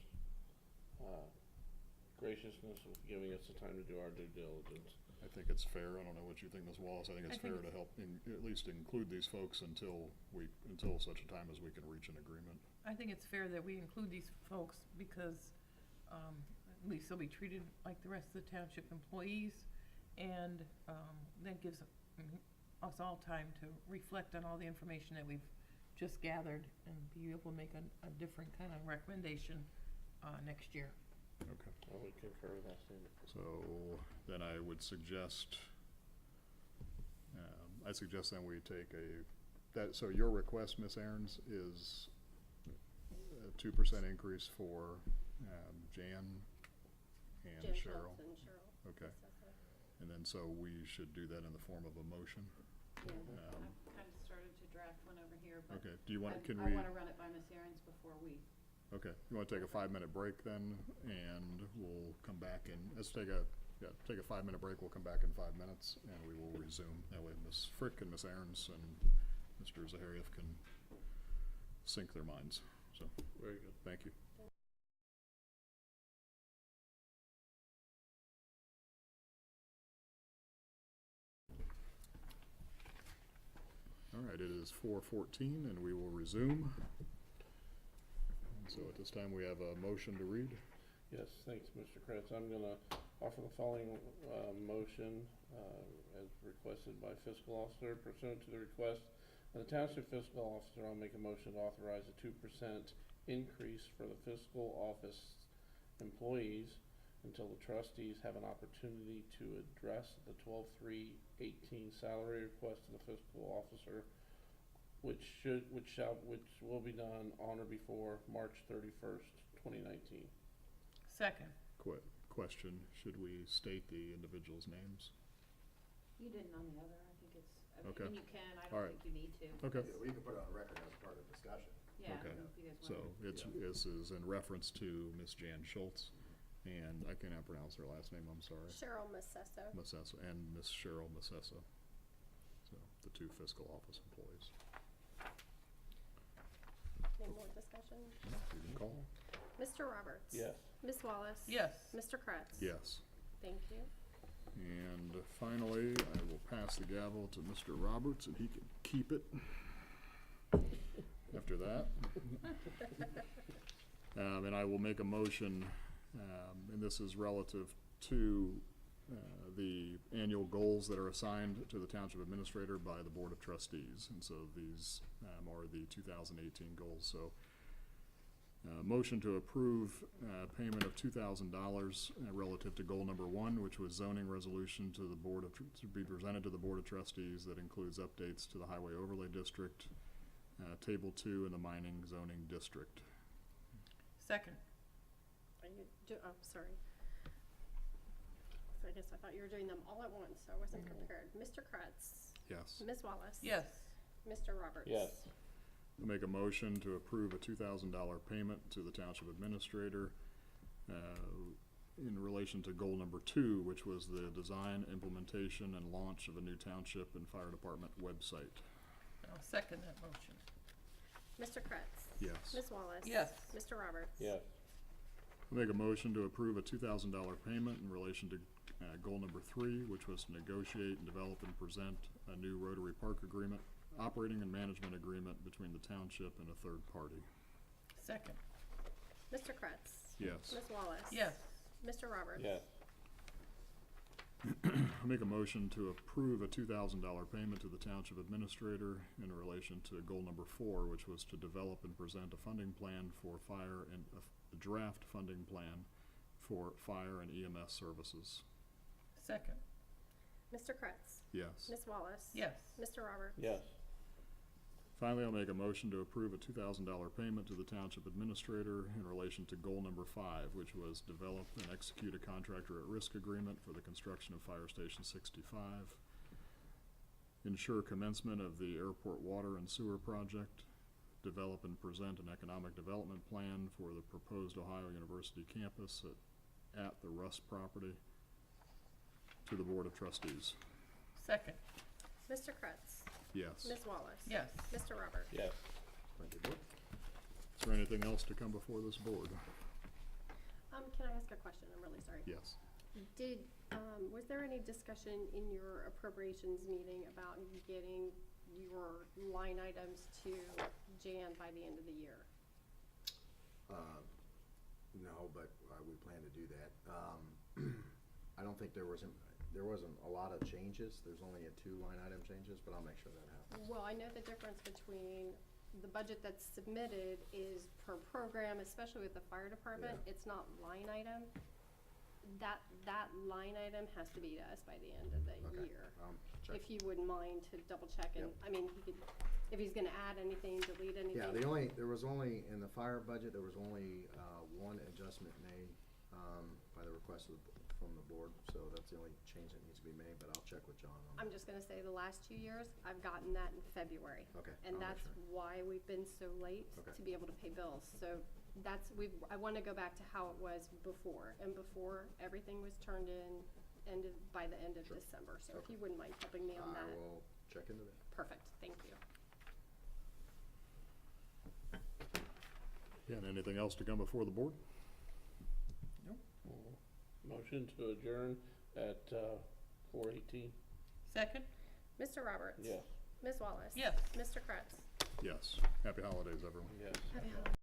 graciousness of giving us the time to do our due diligence. I think it's fair. I don't know what you think, Ms. Wallace. I think it's I think fair to help at least include these folks until such a time as we can reach an agreement. I think it's fair that we include these folks because at least they'll be treated like the rest of the township employees, and that gives us all time to reflect on all the information that we've just gathered and be able to make a different kind of recommendation next year. Okay. I would concur with that statement. So then I would suggest, then we take so your request, Ms. Aarons, is a 2% increase for Jan and Jan Cheryl. Schultz and Cheryl. Okay. Messessa. And then so we should do that in the form of a motion. Yeah, I've kind of started to draft one over here, but Okay, do you want, I want to run it by Ms. Aaron's before we. okay, you want to take a 5-minute break then, and we'll come back and, let's take a 5-minute break, we'll come back in 5 minutes, and we will resume. That way Ms. Frick and Ms. Aarons and Mr. Zaharieff can sync their minds, so. Very good. Thank you. All right, it is 4:14 and we will resume. And so at this time we have a motion to read. Yes, thanks, Mr. Kretz. I'm gonna offer the following motion as requested by fiscal officer. Pursuant to the request of the township fiscal officer, I'll make a motion to authorize a 2% increase for the fiscal office employees until the trustees have an opportunity to address the 12/3/18 salary request of the fiscal officer, which will be done on or before March 31st, 2019. Second. Question, should we state the individuals' names? You didn't on the other, I think it's, Okay. I mean, you can, I All don't right. think you need to. Okay. Yeah, we can put it on record as part of discussion. Yeah, Okay. if you guys So want. this is in reference to Miss Jan Schultz, and I cannot pronounce her last name, I'm sorry. Cheryl Messessa. Messessa, and Miss Cheryl Messessa. So the 2 fiscal office employees. Any more discussion? You can call. Mr. Roberts. Yes. Ms. Wallace. Yes. Mr. Kretz. Yes. Thank you. And finally, I will pass the gavel to Mr. Roberts, and he can keep it after that. And I will make a motion, and this is relative to the annual goals that are assigned to the township administrator by the Board of Trustees. And so these are the 2018 goals. So motion to approve payment of $2,000 relative to goal number 1, which was zoning resolution to the Board of, to be presented to the Board of Trustees. That includes updates to the Highway Overlay District, Table 2, and the Mining Zoning District. Second. Oh, sorry. So I guess I thought you were doing them all at once, so I wasn't prepared. Mr. Kretz. Yes. Ms. Wallace. Yes. Mr. Roberts. Yes. I make a motion to approve a $2,000 payment to the township administrator in relation to goal number 2, which was the design, implementation, and launch of a new township and fire department website. I'll second that motion. Mr. Kretz. Yes. Ms. Wallace. Yes. Mr. Roberts. Yes. I make a motion to approve a $2,000 payment in relation to goal number 3, which was to negotiate and develop and present a new Rotary Park agreement, operating and management agreement between the township and a third party. Second. Mr. Kretz. Yes. Ms. Wallace. Yes. Mr. Roberts. Yes. I make a motion to approve a $2,000 payment to the township administrator in relation to goal number 4, which was to develop and present a funding plan for fire and the draft funding plan for fire and EMS services. Second. Mr. Kretz? Yes. Ms. Wallace? Yes. Mr. Roberts? Yes. Finally, I'll make a motion to approve a $2,000 payment to the township administrator in relation to goal number 5, which was develop and execute a contractor at risk agreement for the construction of Fire Station 65, ensure commencement of the airport water and sewer project, develop and present an economic development plan for the proposed Ohio University campus at the Russ property to the Board of Trustees. Second. Mr. Kretz? Yes. Ms. Wallace? Yes. Mr. Roberts? Yes. Thank you, Board. Is there anything else to come before this board? Can I ask a question? I'm really sorry. Yes. Did, was there any discussion in your appropriations meeting about getting your line items to Jan by the end of the year? No, but we plan to do that. I don't think there wasn't a lot of changes. There's only 2 line item changes, but I'll make sure that happens. Well, I know the difference between the budget that's submitted is per program, especially with the fire department. Yeah. It's not line item. That line item has to be to us by the end of the Okay. year. Check. If you wouldn't mind to double check and, Yep. I mean, he could, if he's gonna add anything, delete anything. Yeah, there was only, in the fire budget, there was only one adjustment made by the request from the board, so that's the only change that needs to be made, but I'll check with John on that. I'm just gonna say the last 2 years, I've gotten that in February. Okay, And I'll make that's sure. why we've been so late Okay. to be able to pay bills. So that's, I wanna go back to how it was before. And before, everything was turned in, by the end of Sure. December. So if Okay. you wouldn't mind helping me on I that. will check into that. Perfect, thank you. Yeah, and anything else to come before the board? Motion to adjourn at 4:18. Second. Mr. Roberts? Yes. Ms. Wallace? Yes. Mr. Kretz? Yes. Happy holidays, everyone. Yes. Happy holidays.